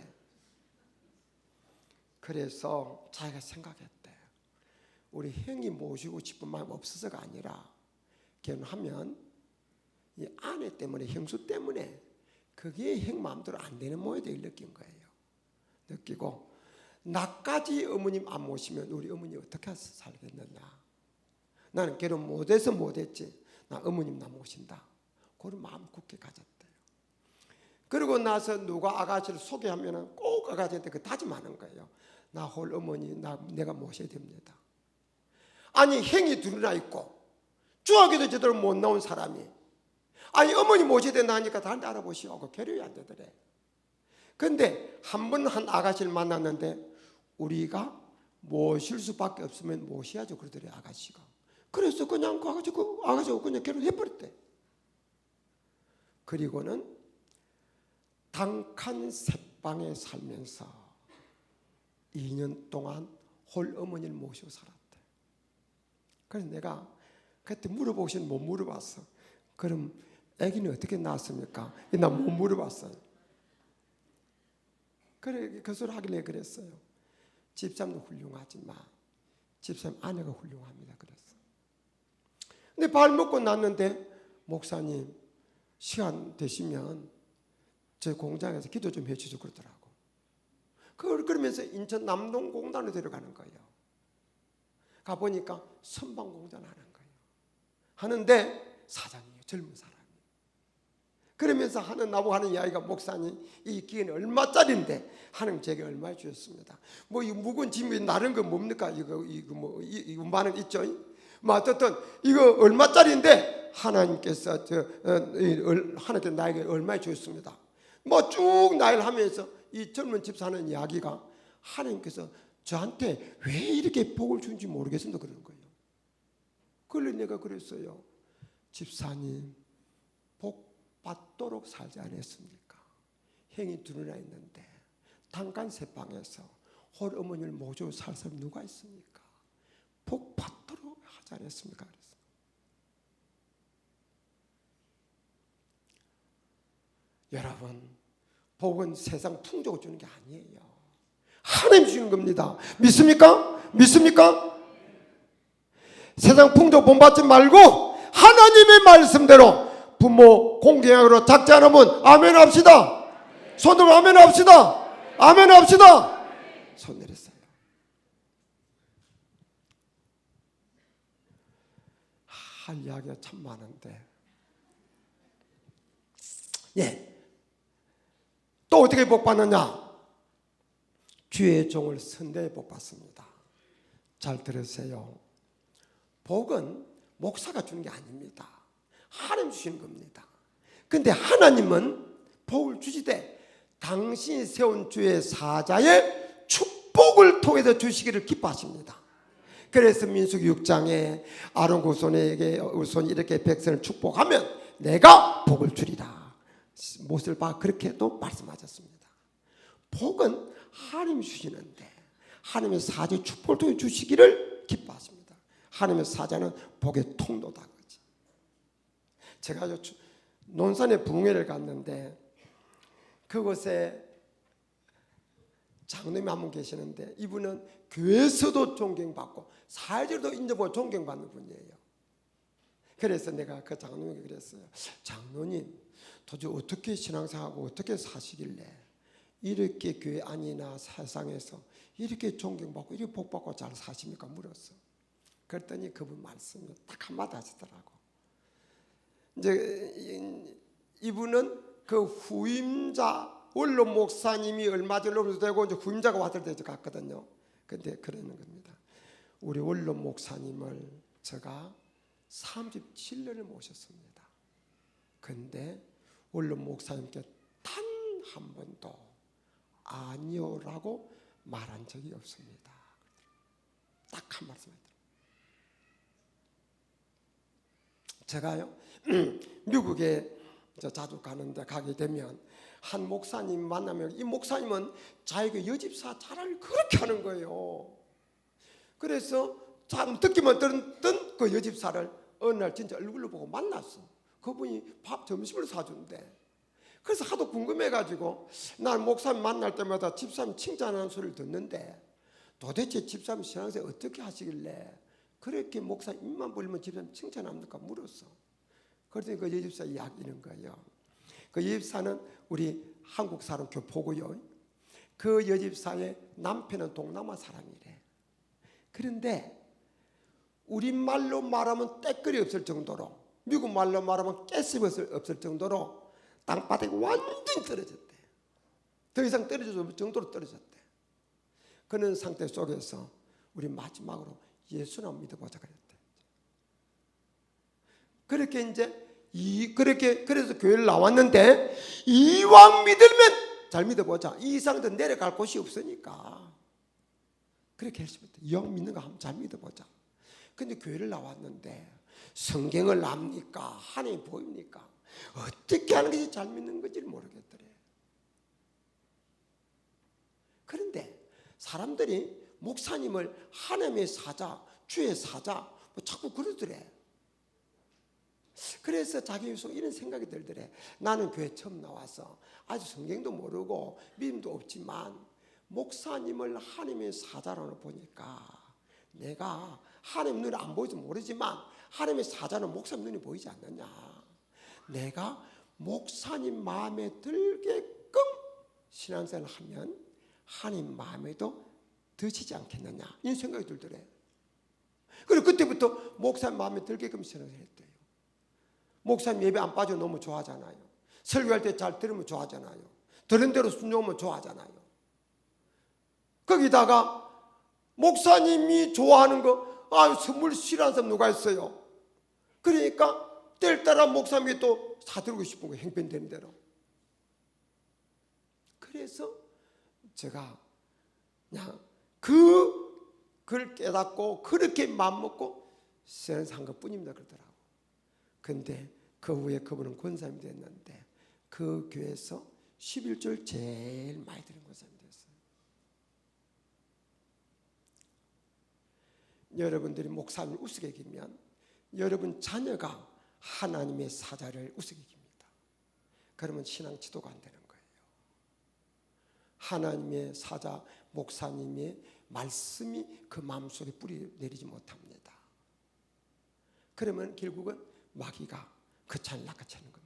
S1: 그래서 자기가 생각했대. 우리 형이 모시고 싶은 마음 없어서가 아니라 결혼하면 이 아내 때문에, 형수 때문에 그게 형 마음대로 안 되는 모양을 느낀 거예요. 느끼고 나까지 어머님 안 모시면 우리 어머니 어떻게 살겠느냐. 나는 결혼 못해서 못했지 나 어머님 나 모신다. 그런 마음 굳게 가졌대요. 그러고 나서 누가 아가씨를 소개하면 꼭 아가씨한테 그 다짐하는 거예요. 나 홀 어머니 내가 모셔야 됩니다. 아니 형이 둘이나 있고 중학교도 제대로 못 나온 사람이 아니 어머니 모셔야 된다 하니까 다른데 알아보시오. 결혼이 안 되더래. 그런데 한 번 한 아가씨를 만났는데 우리가 모실 수밖에 없으면 모셔야죠 그러더래 아가씨가. 그래서 그냥 그 아가씨하고 그냥 결혼해버렸대. 그리고는 단칸 새방에 살면서 2년 동안 홀 어머니를 모시고 살았대. 그래서 내가 그때 물어보고 싶은데 못 물어봤어. 그럼 아기는 어떻게 낳았습니까? 나 못 물어봤어요. 그래 그 소리 하길래 그랬어요. 집사람도 훌륭하지만 집사람 아내가 훌륭합니다. 그랬어. 근데 밥 먹고 났는데 목사님 시간 되시면 저 공장에서 기도 좀 해주죠 그러더라고. 그러면서 인천 남동공단으로 데려가는 거예요. 가보니까 선방공단 하는 거예요. 하는데 사장이에요. 젊은 사람이. 그러면서 나보고 하는 이야기가 목사님 이 기계는 얼마짜리인데 하나님 제게 얼마 주셨습니다. 뭐 이 묵은 짐이 나른 거 뭡니까? 이거 많은 있죠. 뭐 어떻든 이거 얼마짜리인데 하나님께서 하나님께 나에게 얼마 주셨습니다. 뭐 쭉 나열 하면서 이 젊은 집사 하는 이야기가 하나님께서 저한테 왜 이렇게 복을 주는지 모르겠습니다 그러는 거예요. 그걸 내가 그랬어요. 집사님 복 받도록 살지 않았습니까? 형이 둘이나 있는데 단칸 새방에서 홀 어머니를 모시고 살 사람 누가 있습니까? 복 받도록 하지 않았습니까? 그래서 여러분 복은 세상 풍족을 주는 게 아니에요. 하나님 주는 겁니다. 믿습니까? 믿습니까? 세상 풍조 본받지 말고 하나님의 말씀대로 부모 공경으로 작지 않으면 아멘 합시다. 손들어 아멘 합시다. 아멘 합시다. 손 내렸어요. 할 이야기가 참 많은데, 예, 또 어떻게 복 받느냐? 주의 종을 선대에 복 받습니다. 잘 들으세요. 복은 목사가 주는 게 아닙니다. 하나님 주시는 겁니다. 근데 하나님은 복을 주시되 당신이 세운 주의 사자의 축복을 통해서 주시기를 기뻐하십니다. 그래서 민수기 6장에 아론 후손에게 우선 이렇게 백성을 축복하면 내가 복을 주리라. 못을 봐 그렇게도 말씀하셨습니다. 복은 하나님이 주시는데 하나님의 사자의 축복을 통해 주시기를 기뻐하십니다. 하나님의 사자는 복의 통로다. 제가 논산에 부흥회를 갔는데 그곳에 장로님이 한 분 계시는데 이분은 교회에서도 존경받고 사회적으로도 인정받고 존경받는 분이에요. 그래서 내가 그 장로님에게 그랬어요. 장로님, 도대체 어떻게 신앙생활하고 어떻게 사시길래 이렇게 교회 안이나 세상에서 이렇게 존경받고 이렇게 복받고 잘 사십니까? 물었어. 그랬더니 그분 말씀이 딱 한마디 하시더라고. 이제 이분은 그 후임자 원로 목사님이 얼마 전에 되고 이제 후임자가 왔을 때 갔거든요. 근데 그러는 겁니다. 우리 원로 목사님을 제가 37년을 모셨습니다. 근데 원로 목사님께 단 한 번도 아니요라고 말한 적이 없습니다. 딱 한 말씀 하더라고요. 제가요 미국에 자주 가게 되면 한 목사님 만나면 이 목사님은 자기가 여집사 자랑을 그렇게 하는 거예요. 그래서 참 듣기만 들었던 그 여집사를 어느 날 진짜 얼굴로 보고 만났어. 그분이 밥 점심을 사준대. 그래서 하도 궁금해가지고 난 목사님 만날 때마다 집사님 칭찬하는 소리를 듣는데 도대체 집사님 신앙생활 어떻게 하시길래 그렇게 목사님 입만 벌리면 집사님 칭찬합니까? 물었어. 그랬더니 그 여집사 이야기는 거예요. 그 여집사는 우리 한국 사람 교포고요. 그 여집사의 남편은 동남아 사람이래. 그런데 우리말로 말하면 떼거리 없을 정도로, 미국 말로 말하면 가스비 없을 정도로 땅바닥이 완전히 떨어졌대. 더 이상 떨어질 정도로 떨어졌대. 그런 상태 속에서 우리 마지막으로 예수나 믿어보자 그랬대. 그렇게 이제 그래서 교회를 나왔는데 이왕 믿으면 잘 믿어보자. 이 이상 더 내려갈 곳이 없으니까 그렇게 했습니다. 이왕 믿는 거 한번 잘 믿어보자. 근데 교회를 나왔는데 성경을 압니까? 하나님 보입니까? 어떻게 하는 것이 잘 믿는 건지를 모르겠더래. 그런데 사람들이 목사님을 하나님의 사자, 주의 사자 자꾸 그러더래. 그래서 자기 속에 이런 생각이 들더래. 나는 교회 처음 나와서 아직 성경도 모르고 믿음도 없지만 목사님을 하나님의 사자로 보니까 내가 하나님 눈에 안 보이지 모르지만 하나님의 사자는 목사님 눈에 보이지 않느냐. 내가 목사님 마음에 들게끔 신앙생활을 하면 하나님 마음에도 드시지 않겠느냐 이런 생각이 들더래. 그리고 그때부터 목사님 마음에 들게끔 신앙을 했대요. 목사님 예배 안 빠져 너무 좋아하잖아요. 설교할 때 잘 들으면 좋아하잖아요. 들은 대로 순종하면 좋아하잖아요. 거기다가 목사님이 좋아하는 거 선물 싫어하는 사람 누가 있어요? 그러니까 때를 따라 목사님이 또 사들고 싶은 거예요. 형편되는 대로. 그래서 제가 그냥 그걸 깨닫고 그렇게 마음먹고 신앙생활 한 것뿐입니다 그러더라고. 근데 그 후에 그분은 권사님이 됐는데 그 교회에서 11조를 제일 많이 드린 권사님이 됐어요. 여러분들이 목사님을 우습게 여기면 여러분 자녀가 하나님의 사자를 우습게 여깁니다. 그러면 신앙 지도가 안 되는 거예요. 하나님의 사자 목사님의 말씀이 그 마음속에 뿌리 내리지 못합니다. 그러면 결국은 마귀가 그 잔을 낚아채는 겁니다.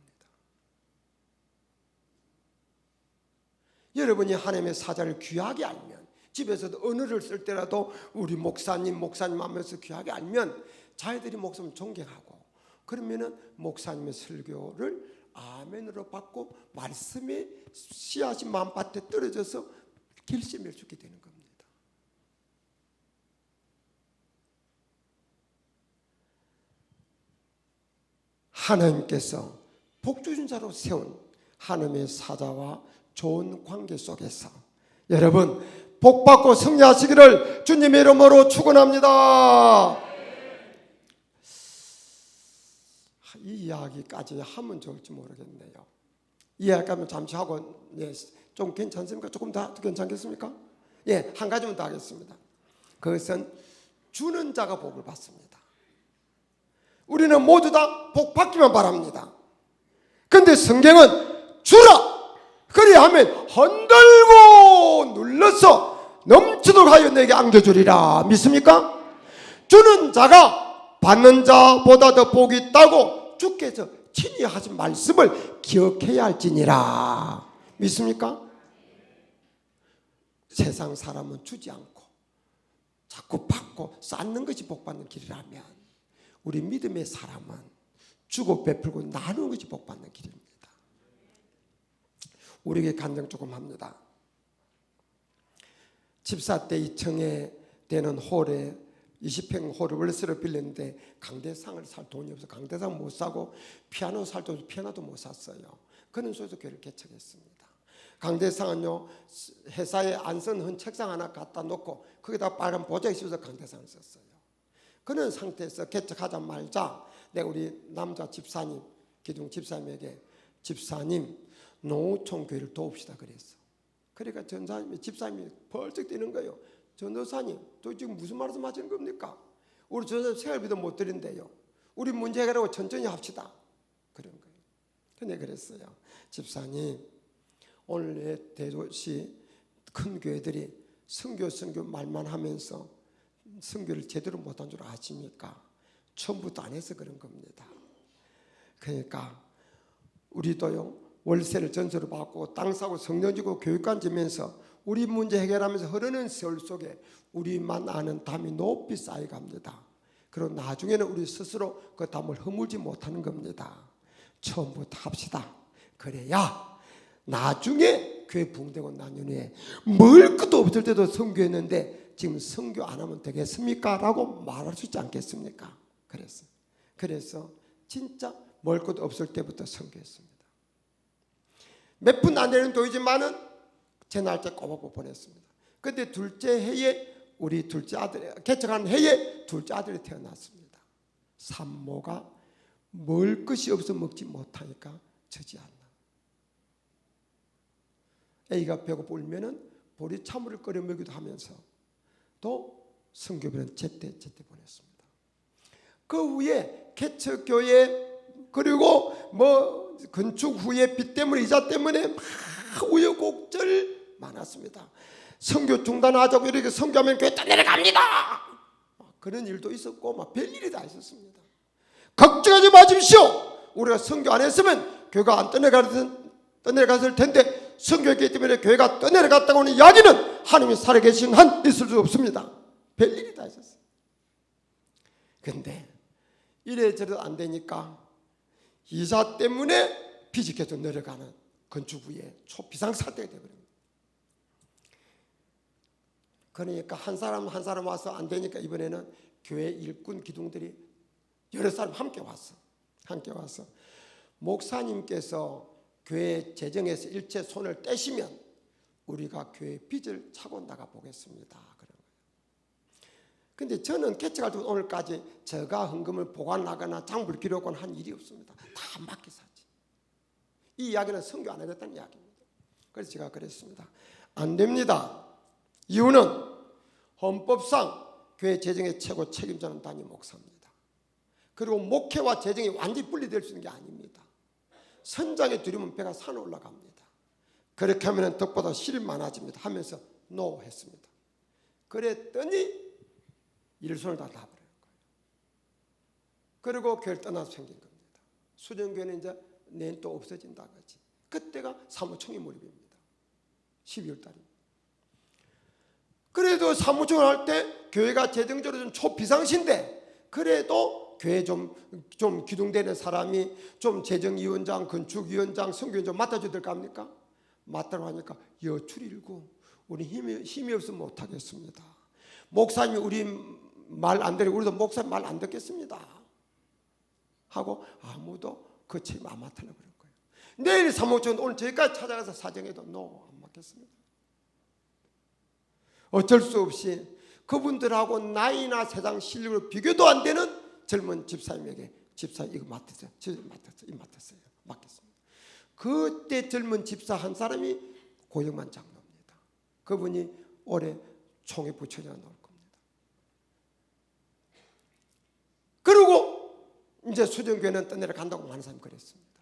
S1: 여러분이 하나님의 사자를 귀하게 알면, 집에서도 언어를 쓸 때라도 우리 목사님 하면서 귀하게 알면 자기들이 목사님 존경하고, 그러면은 목사님의 설교를 아멘으로 받고 말씀의 씨앗이 마음밭에 떨어져서 결실을 주게 되는 겁니다. 하나님께서 복주신 자로 세운 하나님의 사자와 좋은 관계 속에서 여러분 복받고 승리하시기를 주님의 이름으로 축원합니다. 이 이야기까지 하면 좋을지 모르겠네요. 이야기하면 잠시 하고, 좀 괜찮습니까? 조금 더 괜찮겠습니까? 한 가지만 더 하겠습니다. 그것은 주는 자가 복을 받습니다. 우리는 모두 다 복 받기만 바랍니다. 그런데 성경은 주라! 그리하면 흔들고 눌러서 넘치도록 하여 내게 안겨주리라. 믿습니까? 주는 자가 받는 자보다 더 복이 있다고 주께서 친히 하신 말씀을 기억해야 할지니라. 믿습니까? 세상 사람은 주지 않고 자꾸 받고 쌓는 것이 복받는 길이라면, 우리 믿음의 사람은 주고 베풀고 나누는 것이 복받는 길입니다. 우리에게 간증 조금 합니다. 집사 때 2층에 되는 홀에 20평 홀을 월세로 빌렸는데 강대상을 살 돈이 없어 강대상 못 사고 피아노 살 돈 피아노도 못 샀어요. 그런 속에서 교회를 개척했습니다. 강대상은요, 회사에 안 쓴 흔 책상 하나 갖다 놓고 거기다 빨간 보자기 씌워서 강대상을 썼어요. 그런 상태에서 개척하자 말자 내가 우리 남자 집사님, 기둥 집사님에게 집사님 농어촌 교회를 도웁시다 그랬어. 그러니까 전사님이 집사님이 벌쩍 뛰는 거예요. 전도사님, 또 지금 무슨 말씀 하시는 겁니까? 우리 전도사님 생활비도 못 드린대요. 우리 문제 해결하고 천천히 합시다. 그런 거예요. 근데 그랬어요. 집사님, 오늘 대도시 큰 교회들이 선교 말만 하면서 선교를 제대로 못한 줄 아십니까? 처음부터 안 해서 그런 겁니다. 그러니까 우리도요, 월세를 전세로 받고 땅 사고 성전 지고 교육관 지면서 우리 문제 해결하면서 흐르는 세월 속에 우리만 아는 담이 높이 쌓여갑니다. 그리고 나중에는 우리 스스로 그 담을 허물지 못하는 겁니다. 처음부터 합시다. 그래야 나중에 교회 붕대고 난 후에 먹을 것도 없을 때도 선교했는데 지금 선교 안 하면 되겠습니까? 라고 말할 수 있지 않겠습니까? 그래서 진짜 먹을 것도 없을 때부터 선교했습니다. 몇 분 안 되는 도이지만은 제 날짜 꼬박꼬박 보냈습니다. 그런데 둘째 해에 우리 둘째 아들 개척하는 해에 둘째 아들이 태어났습니다. 산모가 먹을 것이 없어 먹지 못하니까 젖이 안 나. 애가 배고파 울면은 보리 찬물을 끓여 먹기도 하면서 또 선교비는 제때 보냈습니다. 그 후에 개척교회 그리고 건축 후에 빚 때문에 이자 때문에 막 우여곡절 많았습니다. 선교 중단하자고 이렇게 선교하면 교회 떠내려갑니다. 그런 일도 있었고 막 별일이 다 있었습니다. 걱정하지 마십시오. 우리가 선교 안 했으면 교회가 안 떠내려갔을 텐데 선교했기 때문에 교회가 떠내려갔다고 하는 이야기는 하나님이 살아계신 한 있을 수 없습니다. 별일이 다 있었어요. 그런데 이래저래 안 되니까 이사 때문에 빚이 계속 내려가는 건축 후에 초비상사태가 되어버립니다. 그러니까 한 사람 와서 안 되니까 이번에는 교회 일꾼 기둥들이 여러 사람 함께 왔어. 목사님께서 교회 재정에서 일체 손을 떼시면 우리가 교회 빚을 차고 나가 보겠습니다. 그런데 저는 개척할 때 오늘까지 저가 헌금을 보관하거나 장부를 기록하거나 한 일이 없습니다. 다 맡겨 사지. 이 이야기는 선교 안 하겠다는 이야기입니다. 그래서 제가 그랬습니다. 안 됩니다. 이유는 헌법상 교회 재정의 최고 책임자는 담임 목사입니다. 그리고 목회와 재정이 완전히 분리될 수 있는 게 아닙니다. 선장에 두르면 배가 산에 올라갑니다. 그렇게 하면 덕보다 실이 많아집니다 하면서 노 했습니다. 그랬더니 일손을 다 놔버려요. 그리고 교회를 떠나서 생긴 겁니다. 수정교회는 이제 내년 또 없어진다 그지. 그때가 사무총회 몰입입니다. 12월 달입니다. 그래도 사무총회 할 때 교회가 재정적으로 좀 초비상시인데 그래도 교회 좀 기둥되는 사람이 좀 재정위원장, 건축위원장, 선교위원장 맡아줘야 될 거 아닙니까? 맡다고 하니까 여출일구 우리 힘이 없으면 못하겠습니다. 목사님이 우리 말 안 들으고 우리도 목사님 말 안 듣겠습니다 하고 아무도 그 책임 안 맡으려고 그럴 거예요. 내일 사무총회 오늘 저희까지 찾아가서 사정해도 안 맡겠습니다. 어쩔 수 없이 그분들하고 나이나 세상 실력으로 비교도 안 되는 젊은 집사님에게 집사님 이거 맡으세요. 맡았어요. 맡겠습니다. 그때 젊은 집사 한 사람이 고영만 장로입니다. 그분이 올해 총회 부처장에 나올 겁니다. 그리고 이제 수정교회는 떠내려간다고 많은 사람이 그랬습니다.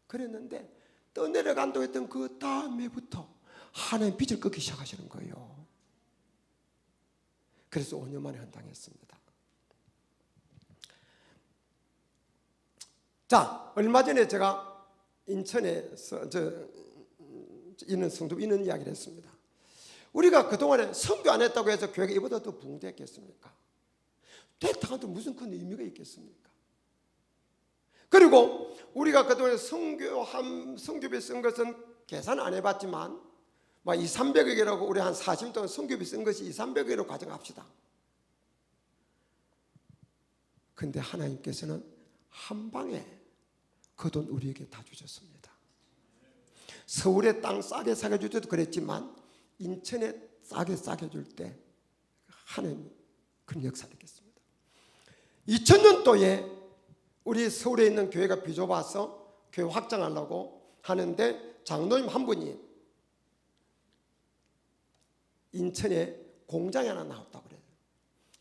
S1: 그랬는데 떠내려간다고 했던 그 다음에부터 하나님 빚을 꺾기 시작하시는 거예요. 그래서 5년 만에 헌당했습니다. 자, 얼마 전에 제가 인천에서 이런 성도 이런 이야기를 했습니다. 우리가 그동안에 선교 안 했다고 해서 교회가 이보다 더 붕괴했겠습니까? 됐다고 해도 무슨 큰 의미가 있겠습니까? 그리고 우리가 그동안에 선교비 쓴 것은 계산 안 해봤지만 200~300억이라고 우리 한 40년 동안 선교비 쓴 것이 200~300억으로 가정합시다. 근데 하나님께서는 한 방에 그 돈 우리에게 다 주셨습니다. 서울에 땅 싸게 사게 줄 때도 그랬지만 인천에 싸게 줄 때 하나님 그런 역사를 했겠습니다. 2000년도에 우리 서울에 있는 교회가 비좁아서 교회 확장하려고 하는데 장로님 한 분이 인천에 공장이 하나 나왔다고 그래요.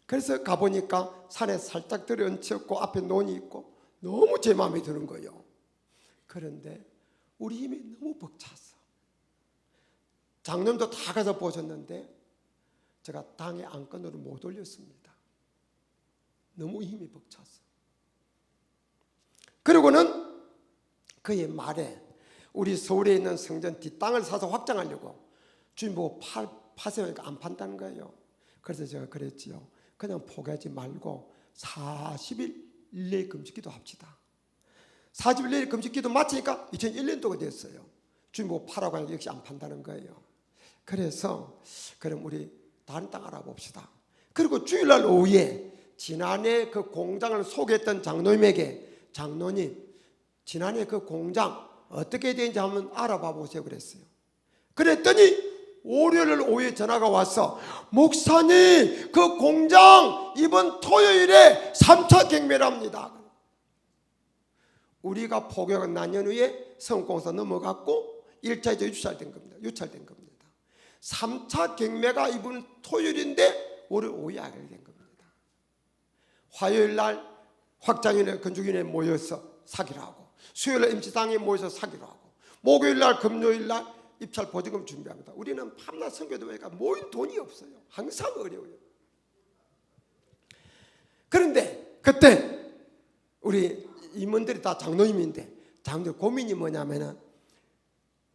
S1: 그래서 가보니까 산에 살짝 들여얹혔고 앞에 논이 있고 너무 제 마음에 드는 거예요. 그런데 우리 힘이 너무 벅찼어. 장로님도 다 가서 보셨는데 제가 당의 안건으로 못 올렸습니다. 너무 힘이 벅찼어. 그리고는 그의 말에 우리 서울에 있는 성전 뒷땅을 사서 확장하려고 주님 보고 파세요. 안 판다는 거예요. 그래서 제가 그랬지요. 그냥 포기하지 말고 40일 릴레이 금식기도 합시다. 40일 릴레이 금식기도 마치니까 2001년도가 됐어요. 주님 보고 파라고 하니까 역시 안 판다는 거예요. 그래서 그럼 우리 다른 땅 알아봅시다. 그리고 주일날 오후에 지난해 그 공장을 소개했던 장로님에게 장로님 지난해 그 공장 어떻게 되는지 한번 알아봐 보세요 그랬어요. 그랬더니 월요일 오후에 전화가 와서 목사님 그 공장 이번 토요일에 3차 경매랍니다. 우리가 포교가 난년 후에 성공사 넘어갔고 1차 이제 유찰된 겁니다. 3차 경매가 이번 토요일인데 월요일 오후에 하게 된 겁니다. 화요일 날 확장위원회 건축위원회 모여서 사기로 하고 수요일 날 임시당에 모여서 사기로 하고 목요일 날 금요일 날 입찰 보증금 준비합니다. 우리는 밤낮 선교도 보니까 모인 돈이 없어요. 항상 어려워요. 그런데 그때 우리 임원들이 다 장로님인데 장로님 고민이 뭐냐면은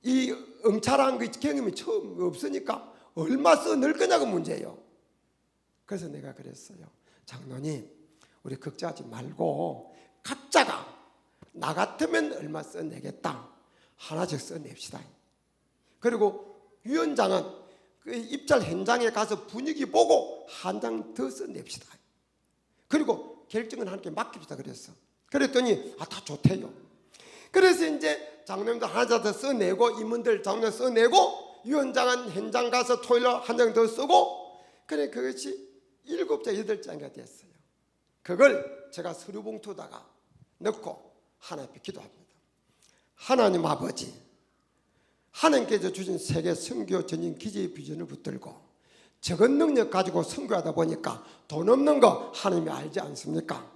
S1: 이 응찰한 그 경험이 처음 없으니까 얼마 써 넣을 거냐고 문제예요. 그래서 내가 그랬어요. 장로님 우리 걱정하지 말고 각자가 나 같으면 얼마 써 내겠다. 하나씩 써 냅시다. 그리고 위원장은 그 입찰 현장에 가서 분위기 보고 한 장 더 써냅시다. 그리고 결정은 하나님께 맡깁시다 그랬어. 그랬더니 다 좋대요. 그래서 이제 장로님도 하나 더 써내고 임원들 장로 써내고 위원장은 현장 가서 토요일 한 장 더 쓰고 그래 그것이 7장 8장이 됐어요. 그걸 제가 서류 봉투에다가 넣고 하나님께 기도합니다. 하나님 아버지 하나님께서 주신 세계 선교 전진 기지의 비전을 붙들고 적은 능력 가지고 선교하다 보니까 돈 없는 거 하나님이 알지 않습니까?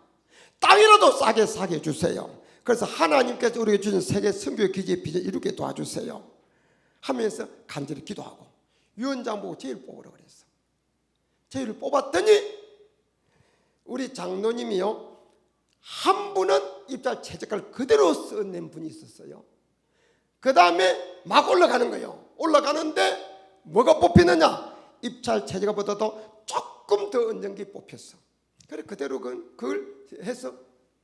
S1: 땅이라도 싸게 사게 해주세요. 그래서 하나님께서 우리에게 주신 세계 선교 기지의 비전 이루게 도와주세요 하면서 간절히 기도하고 위원장 보고 제일 뽑으라고 그랬어. 제일 뽑았더니 우리 장로님이요 한 분은 입찰 최저가를 그대로 써낸 분이 있었어요. 그 다음에 막 올라가는 거예요. 올라가는데 뭐가 뽑히느냐? 입찰 최저가보다도 조금 더 얻는 게 뽑혔어. 그래 그대로 그걸 해서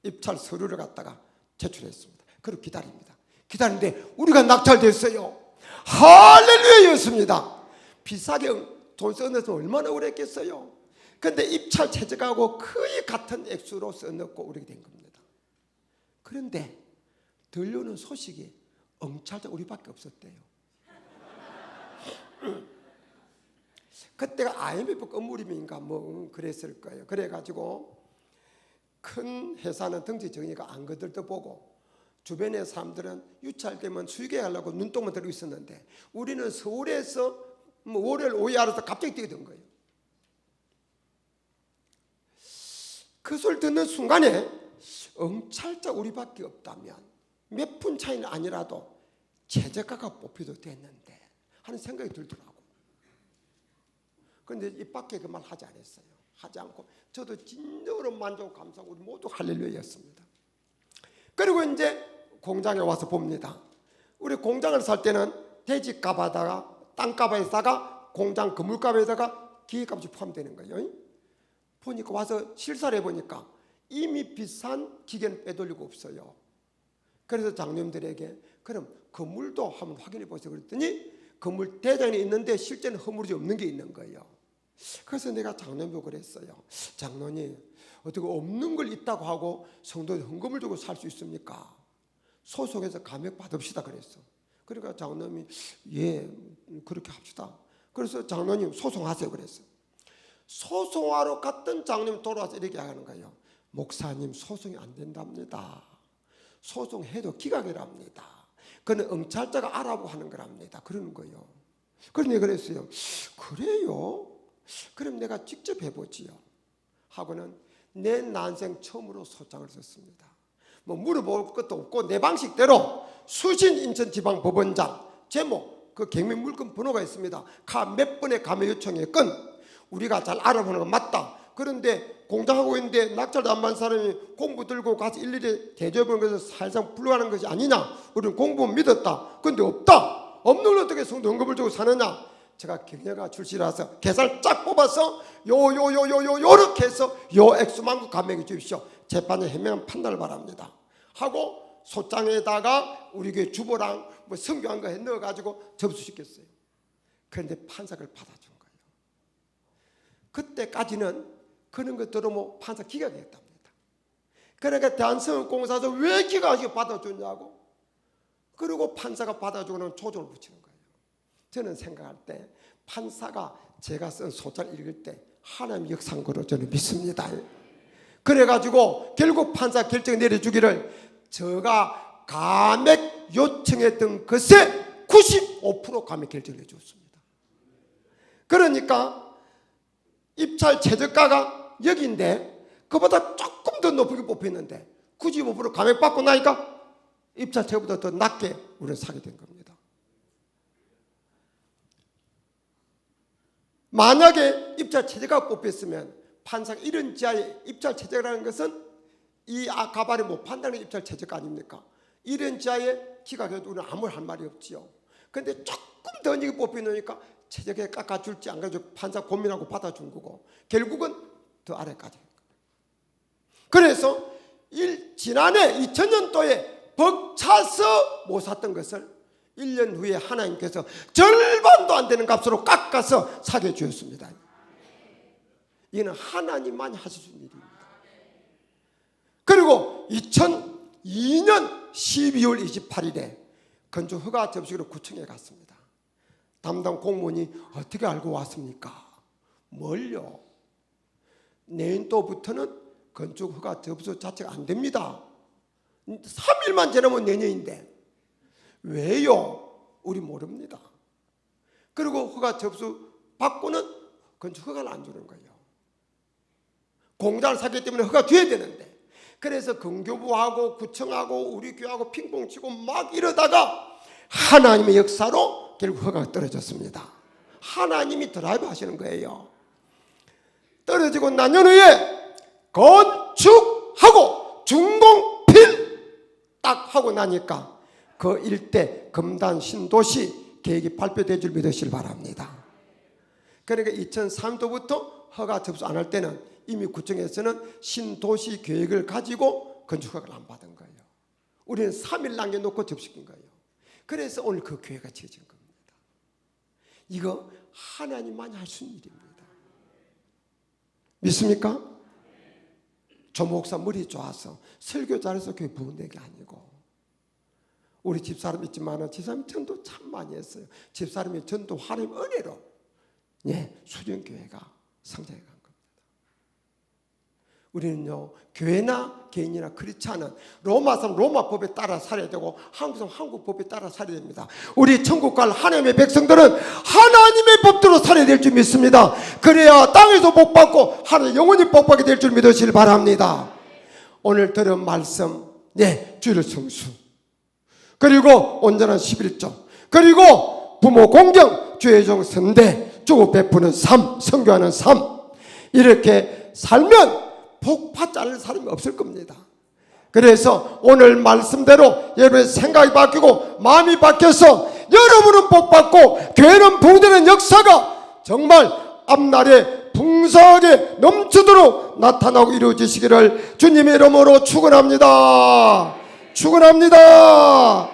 S1: 입찰 서류를 갖다가 제출했습니다. 그리고 기다립니다. 기다리는데 우리가 낙찰됐어요. 할렐루야였습니다. 비싸게 돈 써내서 얼마나 오래 했겠어요. 그런데 입찰 최저가하고 거의 같은 액수로 써넣고 우리가 된 겁니다. 그런데 들려오는 소식이 엉찰자 우리밖에 없었대요. 그때가 IMF 건물임인가 뭐 그랬을 거예요. 그래가지고 큰 회사는 등지 정의가 안 거들떠 보고 주변의 사람들은 유찰되면 수익하려고 눈동만 들고 있었는데 우리는 서울에서 뭐 월요일 오후에 알아서 갑자기 뛰게 된 거예요. 그 소리 듣는 순간에 엉찰자 우리밖에 없다면 몇 푼 차이는 아니라도 최저가가 뽑혀도 됐는데 하는 생각이 들더라고. 그런데 입 밖에 그 말 하지 않았어요. 하지 않고 저도 진정으로 만족 감사하고 우리 모두 할렐루야였습니다. 그리고 이제 공장에 와서 봅니다. 우리 공장을 살 때는 대지값에다가 땅값에다가 공장 건물값에다가 기계값이 포함되는 거예요. 보니까 와서 실사를 해보니까 이미 비싼 기계는 빼돌리고 없어요. 그래서 장님들에게 그럼 건물도 한번 확인해 보세요 그랬더니 건물 대장이 있는데 실제는 허물이 없는 게 있는 거예요. 그래서 내가 장로님도 그랬어요. 장로님 어떻게 없는 걸 있다고 하고 성도에 헌금을 주고 살 수 있습니까? 소송해서 감액 받읍시다 그랬어. 그러니까 장로님이 예 그렇게 합시다. 그래서 장로님 소송하세요 그랬어. 소송하러 갔던 장로님 돌아와서 이렇게 하는 거예요. 목사님 소송이 안 된답니다. 소송해도 기각이랍니다. 그는 엉찰자가 알아보고 하는 거랍니다. 그러는 거예요. 그래서 내가 그랬어요. 그래요? 그럼 내가 직접 해보지요. 하고는 내 난생 처음으로 소장을 썼습니다. 뭐 물어볼 것도 없고 내 방식대로 수신 인천지방법원장 제목 그 경매물건 번호가 있습니다. 몇 번의 감매 요청에 건 우리가 잘 알아보는 건 맞다. 그런데 공장하고 있는데 낙찰도 안 받은 사람이 공부 들고 가서 일일이 대접하는 것을 살살 불러가는 것이 아니냐. 우리는 공부는 믿었다. 그런데 없다. 없는 걸 어떻게 성도 헌금을 주고 사느냐. 제가 경영가 출신이라서 계산을 쫙 뽑아서 요렇게 해서 요 액수만큼 감액해 주십시오. 재판에 현명한 판단을 바랍니다. 하고 소장에다가 우리 교회 주보랑 뭐 성경한 거 넣어가지고 접수시켰어요. 그런데 판사를 받아준 거예요. 그때까지는 그런 거 들으면 판사 기각했답니다. 그러니까 대한성공사에서 왜 기각하시고 받아줬냐고. 그리고 판사가 받아주고는 조정을 붙이는 거예요. 저는 생각할 때 판사가 제가 쓴 소장을 읽을 때 하나님의 역사인 거로 저는 믿습니다. 그래가지고 결국 판사 결정 내려주기를 제가 감액 요청했던 것에 95% 감액 결정을 해줬습니다. 그러니까 입찰 최저가가 여기인데 그보다 조금 더 높게 뽑혔는데 95% 감액받고 나니까 입찰 최저보다 더 낮게 우리는 사게 된 겁니다. 만약에 입찰 최저가가 뽑혔으면 판사가 이런 지하에 입찰 최저가라는 것은 이 가발이 못 판다는 입찰 최저가 아닙니까? 이런 지하에 기각해도 우리는 아무 할 말이 없지요. 그런데 조금 더 이게 뽑혀놓으니까 최저가에 깎아줄지 안 깎아줄지 판사 고민하고 받아준 거고 결국은 더 아래까지. 그래서 지난해 2000년도에 벅차서 못 샀던 것을 1년 후에 하나님께서 절반도 안 되는 값으로 깎아서 사게 주셨습니다. 이는 하나님만이 하실 수 있는 일입니다. 그리고 2002년 12월 28일에 건축 허가 접수기로 구청에 갔습니다. 담당 공무원이 어떻게 알고 왔습니까? 뭘요? 내년도부터는 건축 허가 접수 자체가 안 됩니다. 3일만 지나면 내년인데 왜요? 우리 모릅니다. 그리고 허가 접수 받고는 건축 허가를 안 주는 거예요. 공장을 사기 때문에 허가 줘야 되는데 그래서 건교부하고 구청하고 우리 교회하고 핑퐁 치고 막 이러다가 하나님의 역사로 결국 허가가 떨어졌습니다. 하나님이 드라이브 하시는 거예요. 떨어지고 난 후에 건축하고 준공필 딱 하고 나니까 그 일대 금단 신도시 계획이 발표될 줄 믿으시길 바랍니다. 그러니까 2003년도부터 허가 접수 안 할 때는 이미 구청에서는 신도시 계획을 가지고 건축 허가를 안 받은 거예요. 우리는 3일 남겨놓고 접수한 거예요. 그래서 오늘 그 교회가 지어진 겁니다. 이거 하나님만이 할 수 있는 일입니다. 믿습니까? 조 목사 머리 좋아서 설교 잘해서 교회 부흥된 게 아니고, 우리 집사람 있지만 집사람이 전도 참 많이 했어요. 집사람이 전도 하나님 은혜로 수련교회가 성장해 간 겁니다. 우리는요, 교회나 개인이나 그렇지 않은 로마 사람 로마법에 따라 살아야 되고 한국 사람 한국법에 따라 살아야 됩니다. 우리 천국 갈 하나님의 백성들은 하나님의 법대로 살아야 될 줄 믿습니다. 그래야 땅에서 복받고 하나님 영원히 복받게 될 줄 믿으시길 바랍니다. 오늘 들은 말씀, 주일 성수, 그리고 온전한 11조, 그리고 부모 공경, 죄종 선대, 주고 베푸는 삶, 선교하는 삶, 이렇게 살면 복 받지 않을 사람이 없을 겁니다. 그래서 오늘 말씀대로 여러분의 생각이 바뀌고 마음이 바뀌어서 여러분은 복 받고 교회는 부흥되는 역사가 정말 앞날에 풍성하게 넘치도록 나타나고 이루어지시기를 주님의 이름으로 축원합니다. 축원합니다.